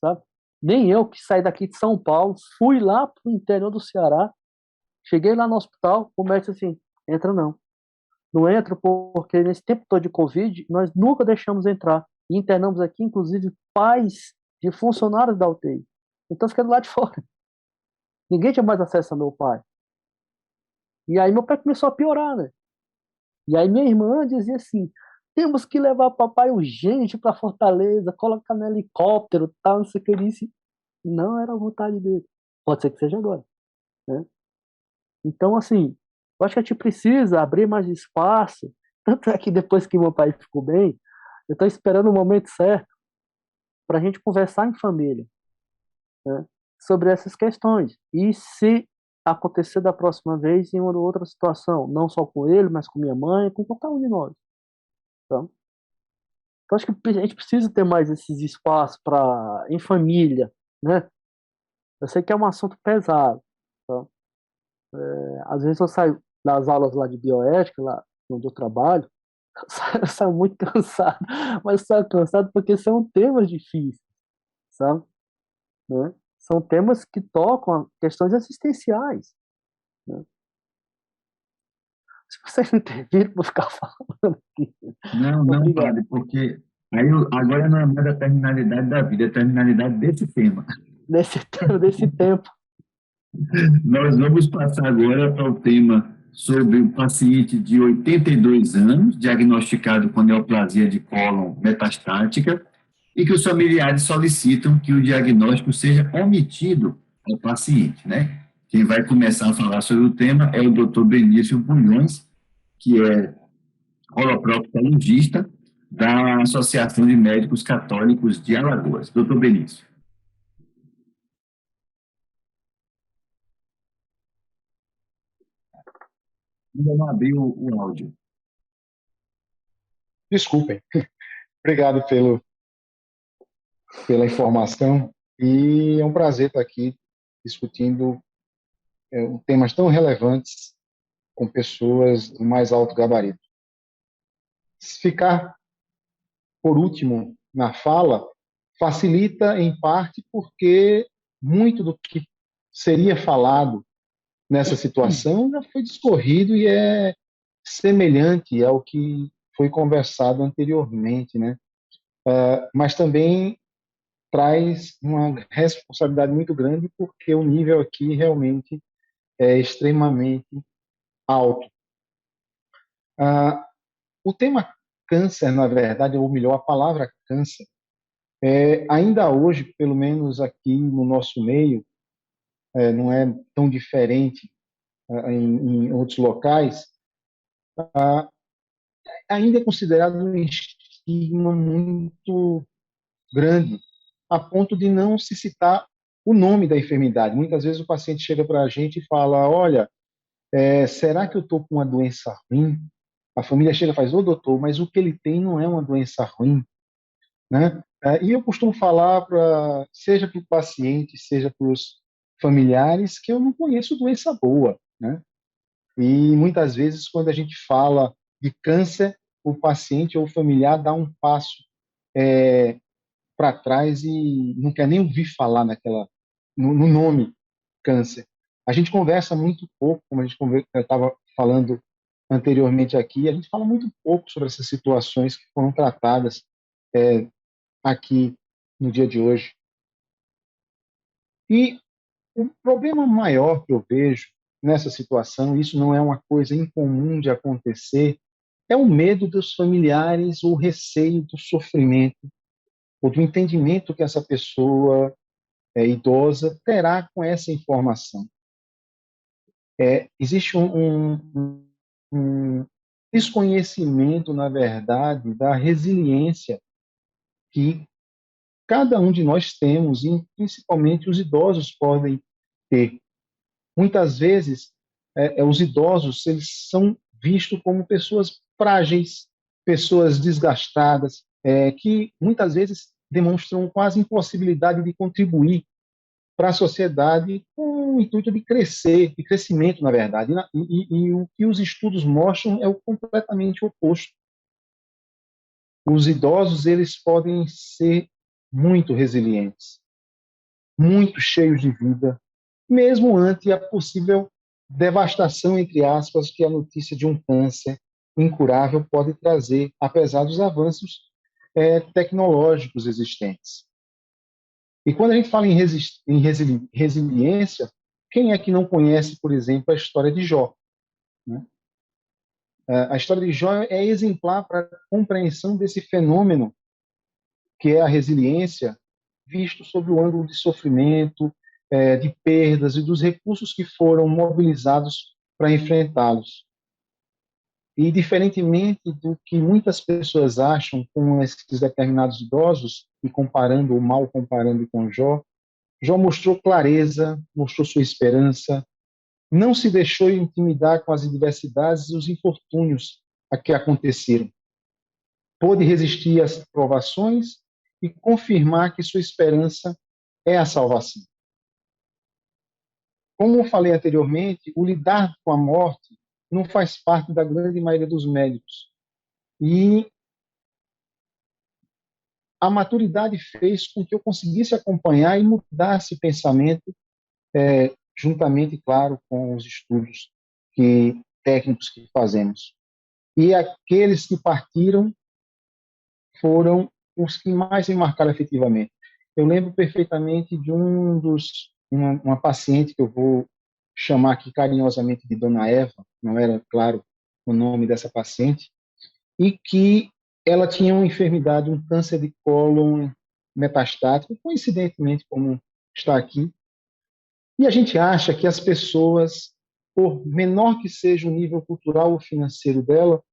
sabe? Nem eu que saí daqui de São Paulo, fui lá para o interior do Ceará, cheguei lá no hospital, o médico disse assim, entra não. Não entra porque nesse tempo todo de Covid, nós nunca deixamos entrar. E internamos aqui, inclusive, pais de funcionários da UTI. Então, fiquei do lado de fora. Ninguém tinha mais acesso ao meu pai. E aí meu pai começou a piorar, né? E aí minha irmã dizia assim, temos que levar papai urgente para Fortaleza, colocar no helicóptero, tal, não sei o que ele disse. Não era a vontade dele. Pode ser que seja agora, né? Então, assim, eu acho que a gente precisa abrir mais espaço. Tanto é que depois que meu pai ficou bem, eu estou esperando o momento certo para a gente conversar em família, né, sobre essas questões. E se acontecer da próxima vez em uma ou outra situação, não só com ele, mas com minha mãe, com qualquer um de nós. Tá? Então, acho que a gente precisa ter mais esses espaços em família, né? Eu sei que é um assunto pesado. Tá? Às vezes eu saio das aulas lá de bioética, lá onde eu trabalho, eu saio muito cansado, mas eu saio cansado porque são temas difíceis, sabe? Né? São temas que tocam a questões existenciais. Né? Se vocês não intervirem, vou ficar falando aqui. Não, Obrigado. padre, porque aí agora não é mais a terminalidade da vida, é a terminalidade desse tema. Desse tempo. Nós vamos passar agora para o tema sobre o paciente de 82 anos, diagnosticado com neoplasia de cólon metastática, e que os familiares solicitam que o diagnóstico seja omitido ao paciente, né? Quem vai começar a falar sobre o tema é o Dr. Benício Bulhões, que é holoproctologista da Associação de Médicos Católicos de Alagoas. Dr. Benício. Ainda não abriu o áudio. Desculpem. Obrigado pela informação. E é um prazer estar aqui discutindo temas tão relevantes com pessoas do mais alto gabarito. Ficar por último na fala facilita, em parte, porque muito do que seria falado nessa situação já foi discorrido e é semelhante ao que foi conversado anteriormente, né? Mas também traz uma responsabilidade muito grande porque o nível aqui realmente é extremamente alto. O tema câncer, na verdade, ou melhor, a palavra câncer, ainda hoje, pelo menos aqui no nosso meio, não é tão diferente em outros locais, ainda é considerado um estigma muito grande, a ponto de não se citar o nome da enfermidade. Muitas vezes o paciente chega para a gente e fala, olha, será que eu estou com uma doença ruim? A família chega e faz, ô doutor, mas o que ele tem não é uma doença ruim, né? E eu costumo falar, seja para o paciente, seja para os familiares, que eu não conheço doença boa, né? E muitas vezes, quando a gente fala de câncer, o paciente ou o familiar dá um passo para trás e não quer nem ouvir falar no nome câncer. A gente conversa muito pouco, como a gente estava falando anteriormente aqui, a gente fala muito pouco sobre essas situações que foram tratadas aqui no dia de hoje. E o problema maior que eu vejo nessa situação, isso não é uma coisa incomum de acontecer, é o medo dos familiares, o receio do sofrimento, ou do entendimento que essa pessoa idosa terá com essa informação. Existe um desconhecimento, na verdade, da resiliência que cada um de nós temos, e principalmente os idosos podem ter. Muitas vezes, os idosos eles são vistos como pessoas frágeis, pessoas desgastadas, que muitas vezes demonstram quase impossibilidade de contribuir para a sociedade com o intuito de crescer, de crescimento, na verdade. E o que os estudos mostram é o completamente oposto. Os idosos eles podem ser muito resilientes, muito cheios de vida, mesmo ante a possível devastação, entre aspas, que a notícia de um câncer incurável pode trazer, apesar dos avanços tecnológicos existentes. E quando a gente fala em resiliência, quem é que não conhece, por exemplo, a história de Jó? Né? A história de Jó é exemplar para a compreensão desse fenômeno que é a resiliência, visto sob o ângulo de sofrimento, de perdas e dos recursos que foram mobilizados para enfrentá-los. E, diferentemente do que muitas pessoas acham com esses determinados idosos, e comparando ou mal comparando com Jó, Jó mostrou clareza, mostrou sua esperança, não se deixou intimidar com as adversidades e os infortúnios a que aconteceram. Pôde resistir às provações e confirmar que sua esperança é a salvação. Como eu falei anteriormente, o lidar com a morte não faz parte da grande maioria dos médicos. E a maturidade fez com que eu conseguisse acompanhar e mudar esse pensamento, juntamente, claro, com os estudos técnicos que fazemos. E aqueles que partiram foram os que mais me marcaram efetivamente. Eu lembro perfeitamente de uma paciente que eu vou chamar aqui carinhosamente de Dona Eva, não era, claro, o nome dessa paciente, e que ela tinha uma enfermidade, um câncer de cólon metastático, coincidentemente como está aqui. E a gente acha que as pessoas, por menor que seja o nível cultural ou financeiro dela,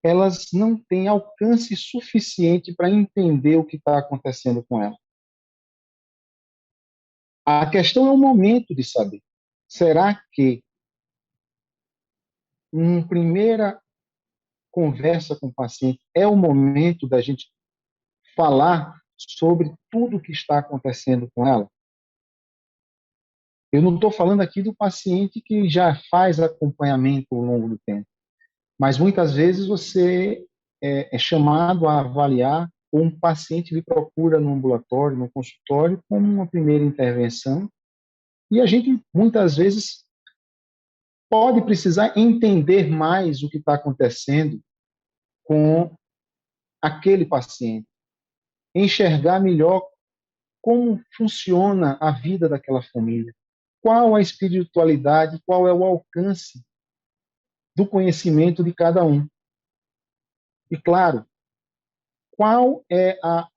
elas não têm alcance suficiente para entender o que está acontecendo com ela. A questão é o momento de saber. Será que, em primeira conversa com o paciente, é o momento da gente falar sobre tudo o que está acontecendo com ela? Eu não estou falando aqui do paciente que já faz acompanhamento ao longo do tempo, mas muitas vezes você é chamado a avaliar, ou um paciente lhe procura no ambulatório, no consultório, como uma primeira intervenção, e a gente muitas vezes pode precisar entender mais o que está acontecendo com aquele paciente, enxergar melhor como funciona a vida daquela família, qual a espiritualidade, qual é o alcance do conhecimento de cada um. E, claro, qual é a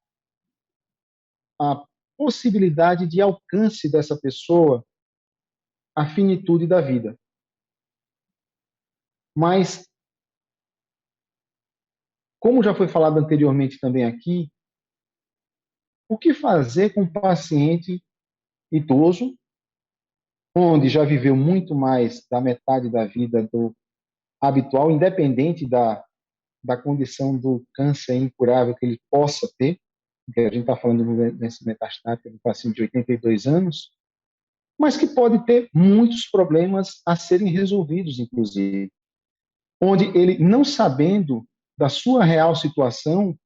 possibilidade de alcance dessa pessoa à finitude da vida. Mas, como já foi falado anteriormente também aqui, o que fazer com um paciente idoso, onde já viveu muito mais da metade da vida do habitual, independente da condição do câncer incurável que ele possa ter, que a gente está falando desse metastático, de um paciente de 82 anos, mas que pode ter muitos problemas a serem resolvidos, inclusive, onde ele, não sabendo da sua real situação,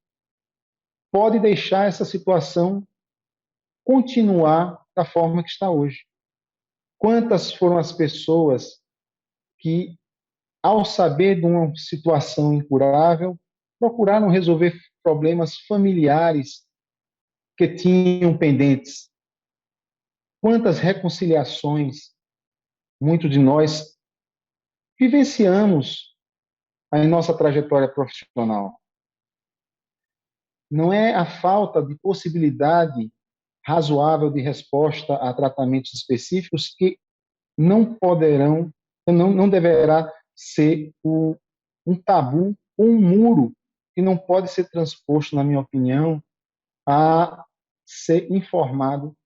pode deixar essa situação continuar da forma que está hoje. Quantas foram as pessoas que, ao saber de uma situação incurável, procuraram resolver problemas familiares que tinham pendentes? Quantas reconciliações muitos de nós vivenciamos em nossa trajetória profissional? Não é a falta de possibilidade razoável de resposta a tratamentos específicos que não poderão, não deverá ser um tabu ou um muro que não pode ser transposto, na minha opinião, a ser informado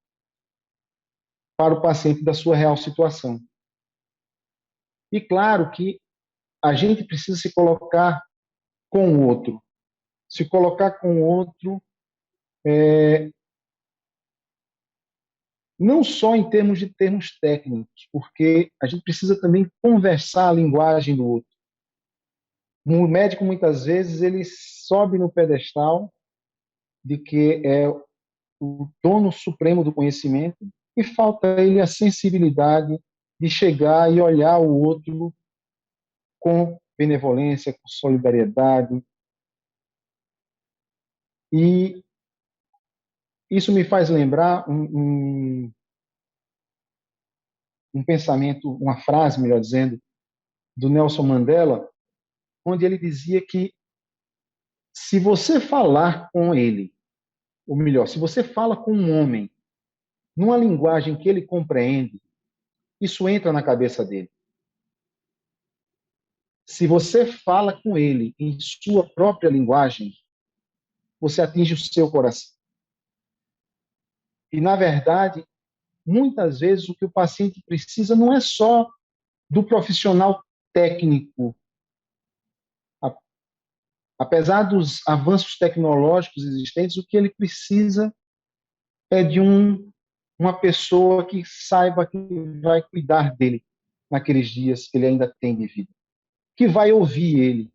para o paciente da sua real situação. E claro que a gente precisa se colocar com o outro. Se colocar com o outro não só em termos técnicos, porque a gente precisa também conversar a linguagem do outro. O médico, muitas vezes, ele sobe no pedestal de que é o dono supremo do conhecimento e falta a ele a sensibilidade de chegar e olhar o outro com benevolência, com solidariedade. E isso me faz lembrar um pensamento, uma frase, melhor dizendo, do Nelson Mandela, onde ele dizia que se você falar com ele, ou melhor, se você fala com um homem numa linguagem que ele compreende, isso entra na cabeça dele. Se você fala com ele em sua própria linguagem, você atinge o seu coração. E, na verdade, muitas vezes o que o paciente precisa não é só do profissional técnico. Apesar dos avanços tecnológicos existentes, o que ele precisa é de uma pessoa que saiba que vai cuidar dele naqueles dias que ele ainda tem de vida, que vai ouvir ele.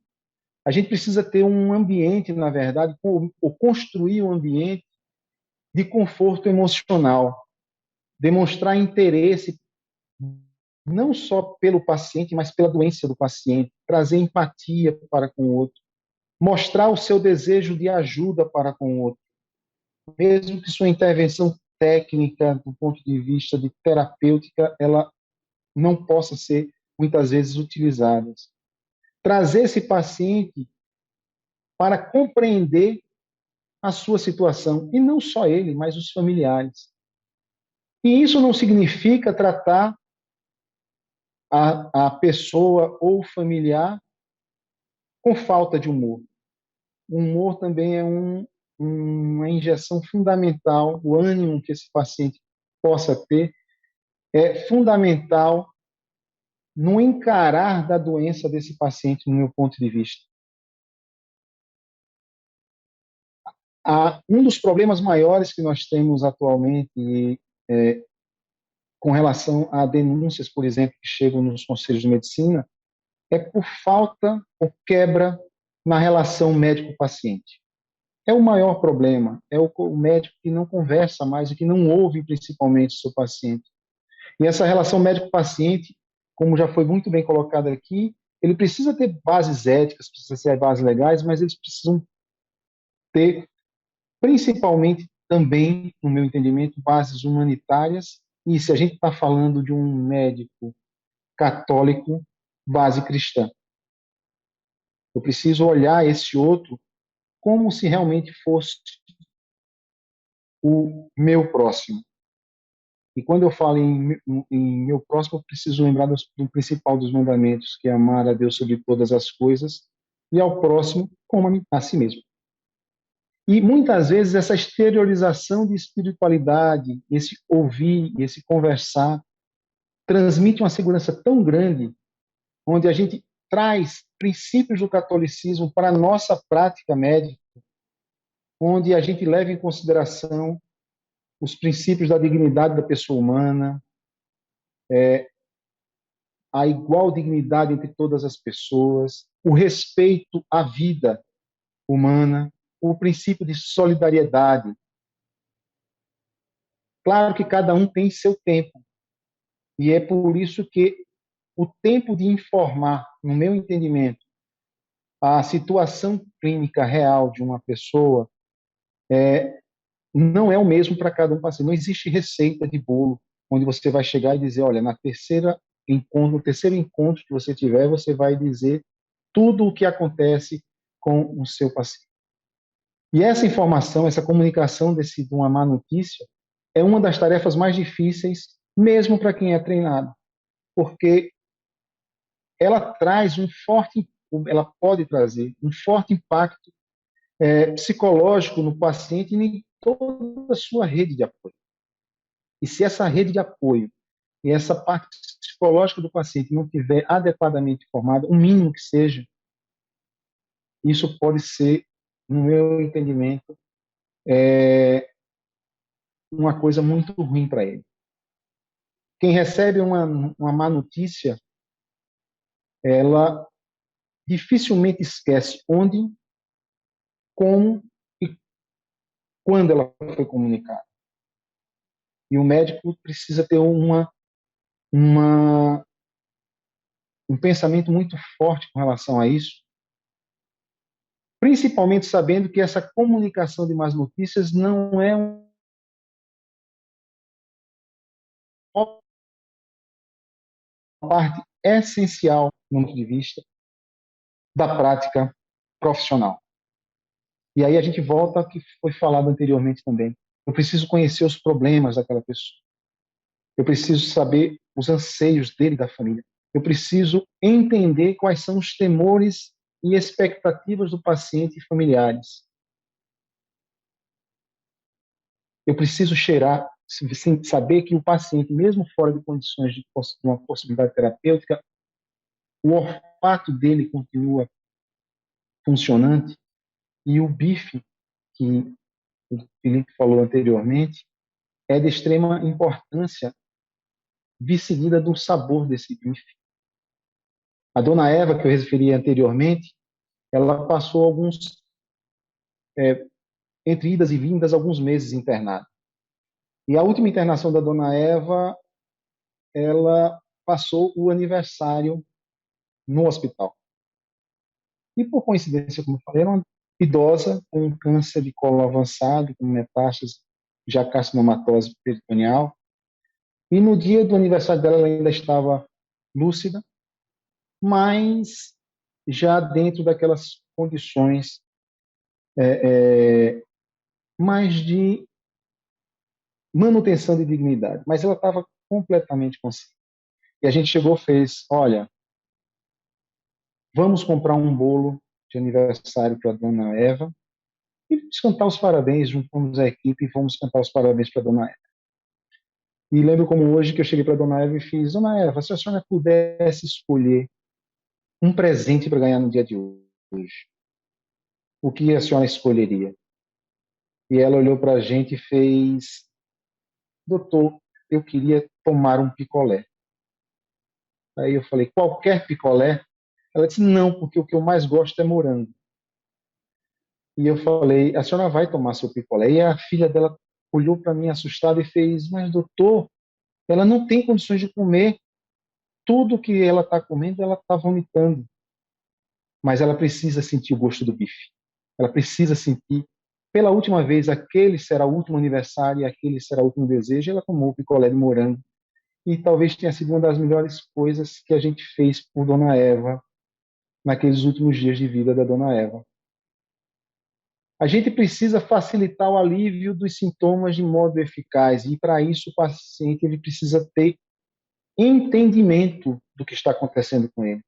A gente precisa ter um ambiente, na verdade, ou construir um ambiente de conforto emocional, demonstrar interesse não só pelo paciente, mas pela doença do paciente, trazer empatia para com o outro, mostrar o seu desejo de ajuda para com o outro, mesmo que sua intervenção técnica, do ponto de vista de terapêutica, ela não possa ser muitas vezes utilizada. Trazer esse paciente para compreender a sua situação, e não só ele, mas os familiares. E isso não significa tratar a pessoa ou o familiar com falta de humor. O humor também é uma injeção fundamental, o ânimo que esse paciente possa ter é fundamental no encarar da doença desse paciente, no meu ponto de vista. Um dos problemas maiores que nós temos atualmente com relação a denúncias, por exemplo, que chegam nos conselhos de medicina, é por falta ou quebra na relação médico-paciente. É o maior problema, é o médico que não conversa mais e que não ouve principalmente o seu paciente. E essa relação médico-paciente, como já foi muito bem colocado aqui, ele precisa ter bases éticas, precisa ter bases legais, mas eles precisam ter, principalmente, também, no meu entendimento, bases humanitárias. E se a gente está falando de um médico católico, base cristã. Eu preciso olhar esse outro como se realmente fosse o meu próximo. E quando eu falo em meu próximo, eu preciso lembrar do principal dos mandamentos, que é amar a Deus sobre todas as coisas e ao próximo como a si mesmo. E muitas vezes essa exteriorização de espiritualidade, esse ouvir, esse conversar, transmite uma segurança tão grande, onde a gente traz princípios do catolicismo para a nossa prática médica, onde a gente leva em consideração os princípios da dignidade da pessoa humana, a igual dignidade entre todas as pessoas, o respeito à vida humana, o princípio de solidariedade. Claro que cada um tem seu tempo, e é por isso que o tempo de informar, no meu entendimento, a situação clínica real de uma pessoa não é o mesmo para cada um paciente. Não existe receita de bolo onde você vai chegar e dizer, olha, no terceiro encontro que você tiver, você vai dizer tudo o que acontece com o seu paciente. E essa informação, essa comunicação de uma má notícia, é uma das tarefas mais difíceis, mesmo para quem é treinado, porque ela pode trazer um forte impacto psicológico no paciente e em toda a sua rede de apoio. E se essa rede de apoio e essa parte psicológica do paciente não estiver adequadamente formada, o mínimo que seja, isso pode ser, no meu entendimento, uma coisa muito ruim para ele. Quem recebe uma má notícia, ela dificilmente esquece onde, como e quando ela foi comunicada. E o médico precisa ter um pensamento muito forte com relação a isso, principalmente sabendo que essa comunicação de más notícias não é uma parte essencial, no meu ponto de vista, da prática profissional. E aí a gente volta ao que foi falado anteriormente também. Eu preciso conhecer os problemas daquela pessoa. Eu preciso saber os anseios dele e da família. Eu preciso entender quais são os temores e expectativas do paciente e familiares. Eu preciso saber que o paciente, mesmo fora de condições de uma possibilidade terapêutica, o olfato dele continua funcionante e o bife, que o Felipe falou anteriormente, é de extrema importância vir seguida do sabor desse bife. A dona Eva, que eu referi anteriormente, ela passou entre idas e vindas, alguns meses internada. E a última internação da dona Eva, ela passou o aniversário no hospital. E por coincidência, como eu falei, era uma idosa com um câncer de colo avançado, com metástase, já carcinomatose peritoneal. E no dia do aniversário dela, ela ainda estava lúcida, mas já dentro daquelas condições mais de manutenção de dignidade. Mas ela estava completamente consciente. E a gente chegou e fez, olha, vamos comprar um bolo de aniversário para a dona Eva e vamos cantar os parabéns, juntamos a equipe e vamos cantar os parabéns para a dona Eva. E lembro como hoje que eu cheguei para a dona Eva e fiz, dona Eva, se a senhora pudesse escolher um presente para ganhar no dia de hoje, o que a senhora escolheria? E ela olhou para a gente e fez, doutor, eu queria tomar um picolé. Aí eu falei, qualquer picolé? Ela disse, não, porque o que eu mais gosto é morango. E eu falei, a senhora vai tomar seu picolé? E a filha dela olhou para mim assustada e fez, mas doutor, ela não tem condições de comer. Tudo que ela está comendo, ela está vomitando. Mas ela precisa sentir o gosto do bife. Ela precisa sentir, pela última vez, aquele será o último aniversário e aquele será o último desejo. Ela tomou o picolé de morango. E talvez tenha sido uma das melhores coisas que a gente fez por Dona Eva naqueles últimos dias de vida da Dona Eva. A gente precisa facilitar o alívio dos sintomas de modo eficaz e, para isso, o paciente ele precisa ter entendimento do que está acontecendo com ele.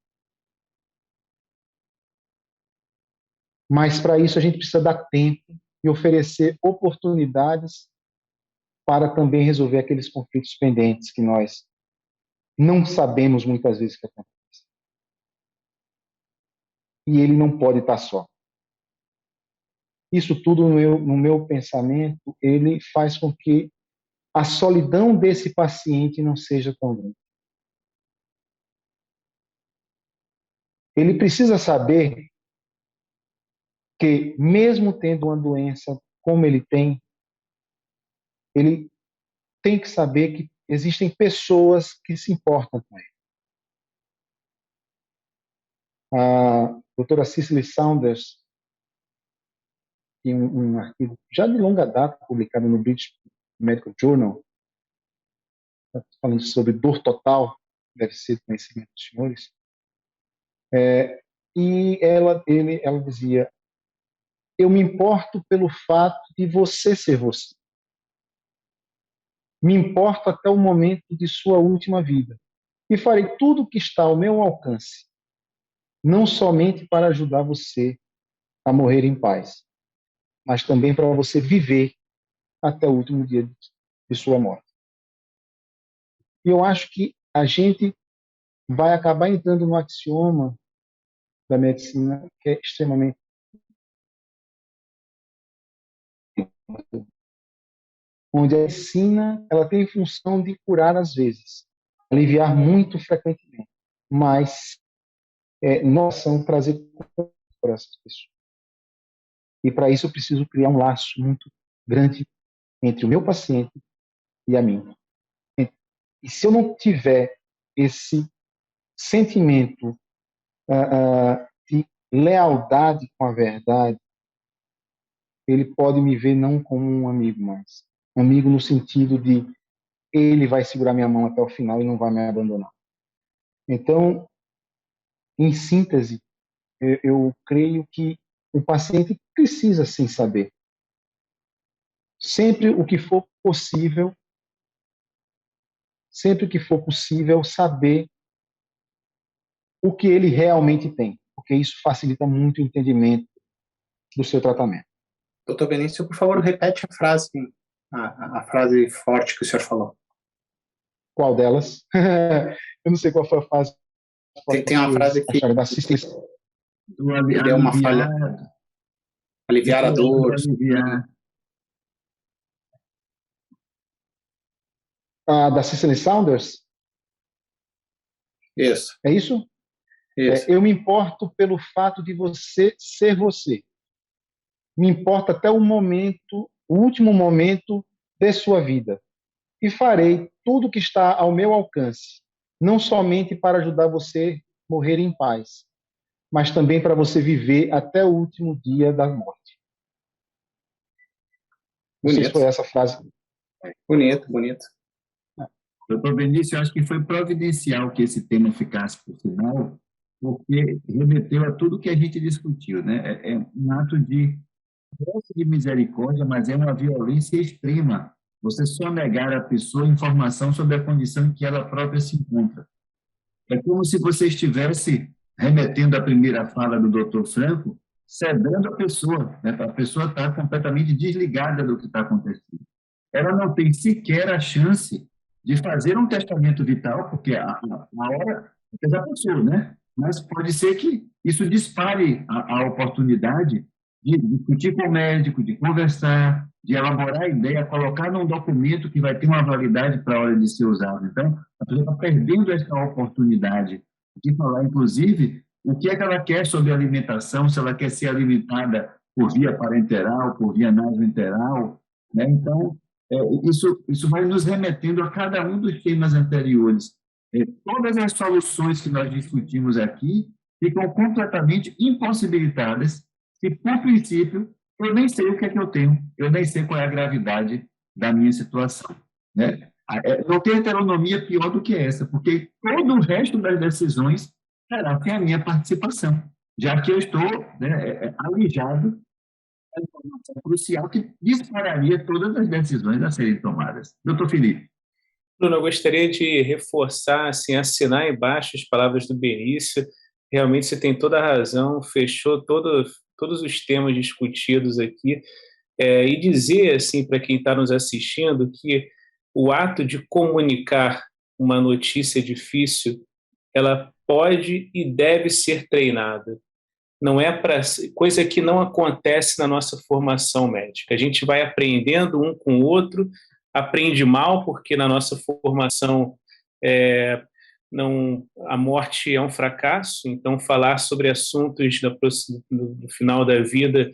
Mas, para isso, a gente precisa dar tempo e oferecer oportunidades para também resolver aqueles conflitos pendentes que nós não sabemos muitas vezes que acontecem. E ele não pode estar só. Isso tudo, no meu pensamento, ele faz com que a solidão desse paciente não seja tão grande. Ele precisa saber que, mesmo tendo uma doença como ele tem, ele tem que saber que existem pessoas que se importam com ele. A doutora Cicely Saunders, em um artigo já de longa data, publicado no British Medical Journal, falando sobre dor total, deve ser do conhecimento dos senhores, e ela dizia: eu me importo pelo fato de você ser você. Me importo até o momento de sua última vida. E farei tudo o que está ao meu alcance, não somente para ajudar você a morrer em paz, mas também para você viver até o último dia de sua morte. E eu acho que a gente vai acabar entrando no axioma da medicina, que é extremamente onde a medicina ela tem função de curar às vezes, aliviar muito frequentemente, mas nós somos trazer para essas pessoas. E para isso eu preciso criar um laço muito grande entre o meu paciente e a mim. E se eu não tiver esse sentimento de lealdade com a verdade, ele pode me ver não como um amigo mais. Amigo no sentido de ele vai segurar minha mão até o final e não vai me abandonar. Então, em síntese, eu creio que o paciente precisa sim saber. Sempre o que for possível, saber o que ele realmente tem, porque isso facilita muito o entendimento do seu tratamento. Doutor Benício, por favor, repete a frase, a frase forte que o senhor falou. Qual delas? Eu não sei qual foi a frase. Tem uma frase que da assistência. É uma falha. Aliviar a dor. Da Cicely Saunders? Isso. É isso? Isso. Eu me importo pelo fato de você ser você. Me importa até o último momento de sua vida. E farei tudo o que está ao meu alcance, não somente para ajudar você a morrer em paz, mas também para você viver até o último dia da morte. Não sei se foi essa frase. Bonito. Doutor Benício, eu acho que foi providencial que esse tema ficasse por final, porque remeteu a tudo que a gente discutiu, né? É um ato de misericórdia, mas é uma violência extrema. Você só negar à pessoa informação sobre a condição em que ela própria se encontra. É como se você estivesse remetendo à primeira fala do Dr. Franco, cedendo a pessoa, né? A pessoa está completamente desligada do que está acontecendo. Ela não tem sequer a chance de fazer um testamento vital, porque a hora já passou, né? Mas pode ser que isso dispare a oportunidade de discutir com o médico, de conversar, de elaborar a ideia, colocar num documento que vai ter uma validade para a hora de ser usado. Então, a pessoa está perdendo essa oportunidade de falar, inclusive, o que é que ela quer sobre alimentação, se ela quer ser alimentada por via parenteral, por via nasoenteral, né? Então, isso vai nos remetendo a cada um dos temas anteriores. Todas as soluções que nós discutimos aqui ficam completamente impossibilitadas se, por princípio, eu nem sei o que é que eu tenho, eu nem sei qual é a gravidade da minha situação, né? Não tem heteronomia pior do que essa, porque todo o resto das decisões será sem a minha participação, já que eu estou, né, alijado da informação crucial que dispararia todas as decisões a serem tomadas. Doutor Felipe. Bruno, eu gostaria de reforçar, assim, assinar embaixo as palavras do Benício. Realmente você tem toda a razão, fechou todos os temas discutidos aqui, e dizer, assim, para quem está nos assistindo, que o ato de comunicar uma notícia difícil, ela pode e deve ser treinada. Não é para coisa que não acontece na nossa formação médica. A gente vai aprendendo um com o outro, aprende mal porque na nossa formação a morte é um fracasso. Então falar sobre assuntos do final da vida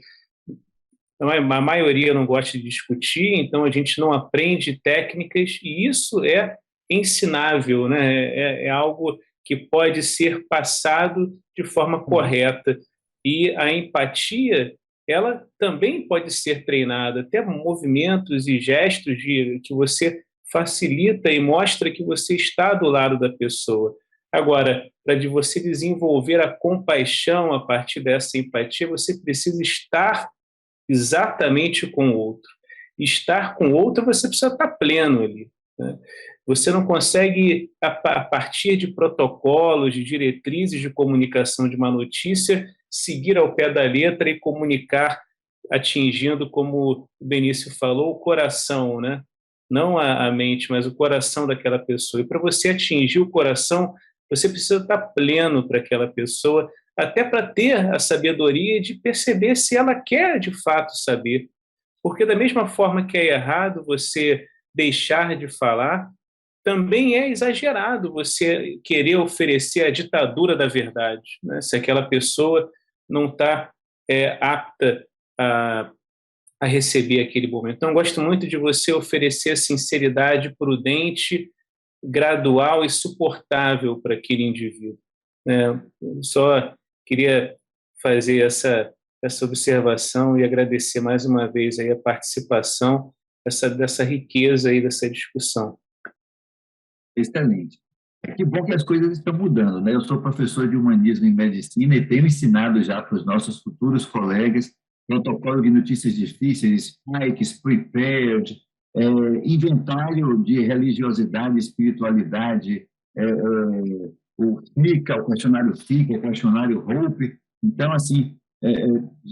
a maioria não gosta de discutir, então a gente não aprende técnicas, e isso é ensinável, né? É algo que pode ser passado de forma correta. E a empatia, ela também pode ser treinada, até movimentos e gestos que você facilita e mostra que você está do lado da pessoa. Agora, para de você desenvolver a compaixão a partir dessa empatia, você precisa estar exatamente com o outro. Estar com o outro, você precisa estar pleno ali, né? Você não consegue, a partir de protocolos, de diretrizes de comunicação de uma notícia, seguir ao pé da letra e comunicar atingindo, como o Benício falou, o coração, né? Não a mente, mas o coração daquela pessoa. E para você atingir o coração, você precisa estar pleno para aquela pessoa, até para ter a sabedoria de perceber se ela quer de fato saber. Porque da mesma forma que é errado você deixar de falar, também é exagerado você querer oferecer a ditadura da verdade, né? Se aquela pessoa não está apta a receber aquele momento. Então, eu gosto muito de você oferecer a sinceridade prudente, gradual e suportável para aquele indivíduo, né? Eu só queria fazer essa observação e agradecer mais uma vez aí a participação dessa riqueza aí dessa discussão. Excelente. Que bom que as coisas estão mudando, né? Eu sou professor de humanismo e medicina e tenho ensinado já para os nossos futuros colegas protocolo de notícias difíceis, spikes, prepared, inventário de religiosidade, espiritualidade, o FICA, o questionário FICA, o questionário HOPE. Então, assim,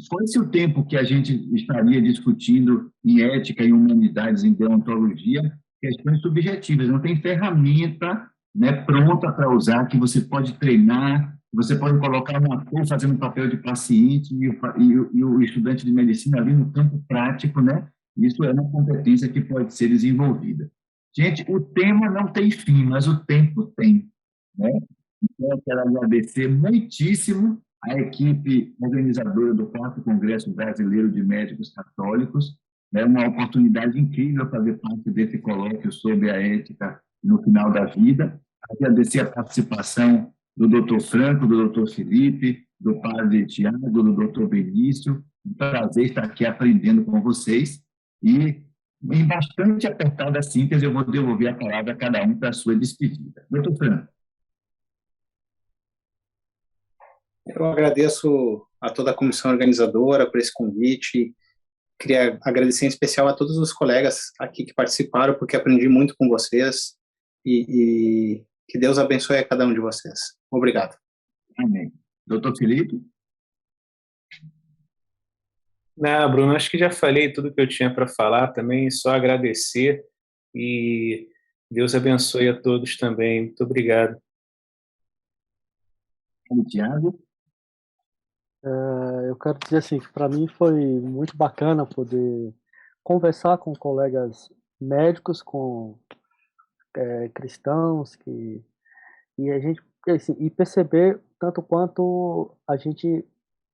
foi-se o tempo que a gente estaria discutindo em ética, em humanidades, em deontologia, questões subjetivas. Não tem ferramenta, né, pronta para usar, que você pode treinar, você pode colocar um ator fazendo papel de paciente e o estudante de medicina ali no campo prático, né? Isso é uma competência que pode ser desenvolvida. Gente, o tema não tem fim, mas o tempo tem, né? Então, eu quero agradecer muitíssimo a equipe organizadora do 4º Congresso Brasileiro de Médicos Católicos. É uma oportunidade incrível fazer parte desse colóquio sobre a ética no final da vida. Agradecer a participação do Dr. Franco, do Dr. Felipe, do Padre Tiago, do Dr. Benício. Um prazer estar aqui aprendendo com vocês. E, em bastante apertada síntese, eu vou devolver a palavra a cada um para a sua despedida. Dr. Franco. Eu agradeço a toda a comissão organizadora por esse convite. Queria agradecer em especial a todos os colegas aqui que participaram, porque aprendi muito com vocês e que Deus abençoe a cada um de vocês. Obrigado. Amém. Doutor Felipe? Não, Bruno, acho que já falei tudo que eu tinha para falar também, só agradecer e Deus abençoe a todos também. Muito obrigado. Tiago? Eu quero dizer assim, que para mim foi muito bacana poder conversar com colegas médicos, com cristãos, e a gente assim, e perceber tanto quanto a gente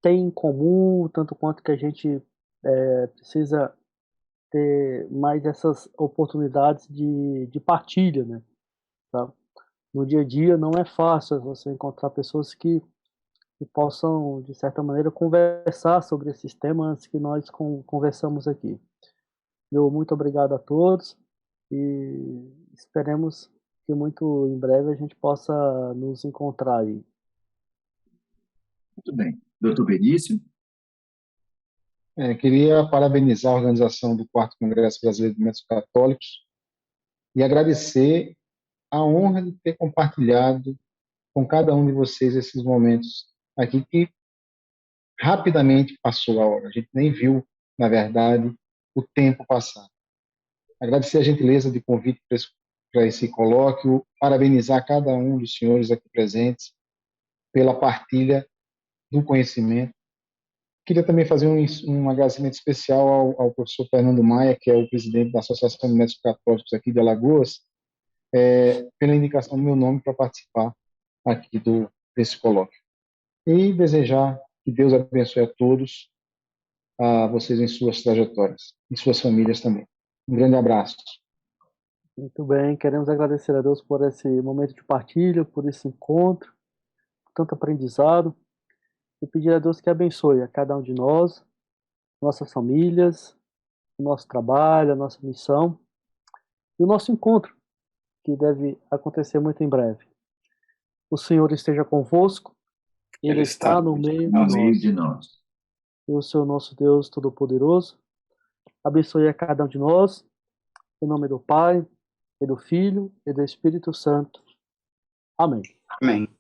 tem em comum, tanto quanto que a gente precisa ter mais essas oportunidades de partilha, né? Tá? No dia a dia não é fácil você encontrar pessoas que possam, de certa maneira, conversar sobre esses temas que nós conversamos aqui. Meu muito obrigado a todos e esperemos que muito em breve a gente possa nos encontrar aí. Muito bem. Doutor Benício? Queria parabenizar a organização do 4º Congresso Brasileiro de Médicos Católicos e agradecer a honra de ter compartilhado com cada um de vocês esses momentos aqui que rapidamente passou a hora. A gente nem viu, na verdade, o tempo passar. Agradecer a gentileza de convite para esse colóquio, parabenizar cada um dos senhores aqui presentes pela partilha do conhecimento. Queria também fazer um agradecimento especial ao professor Fernando Maia, que é o presidente da Associação de Médicos Católicos aqui de Alagoas, pela indicação do meu nome para participar aqui desse colóquio. E desejar que Deus abençoe a todos a vocês em suas trajetórias, em suas famílias também. Um grande abraço. Muito bem, queremos agradecer a Deus por esse momento de partilha, por esse encontro, por tanto aprendizado, e pedir a Deus que abençoe a cada um de nós, nossas famílias, o nosso trabalho, a nossa missão e o nosso encontro, que deve acontecer muito em breve. O Senhor esteja convosco, Ele está no meio de nós. E o Senhor nosso Deus Todo-Poderoso abençoe a cada um de nós, em nome do Pai, e do Filho, e do Espírito Santo. Amém. Amém.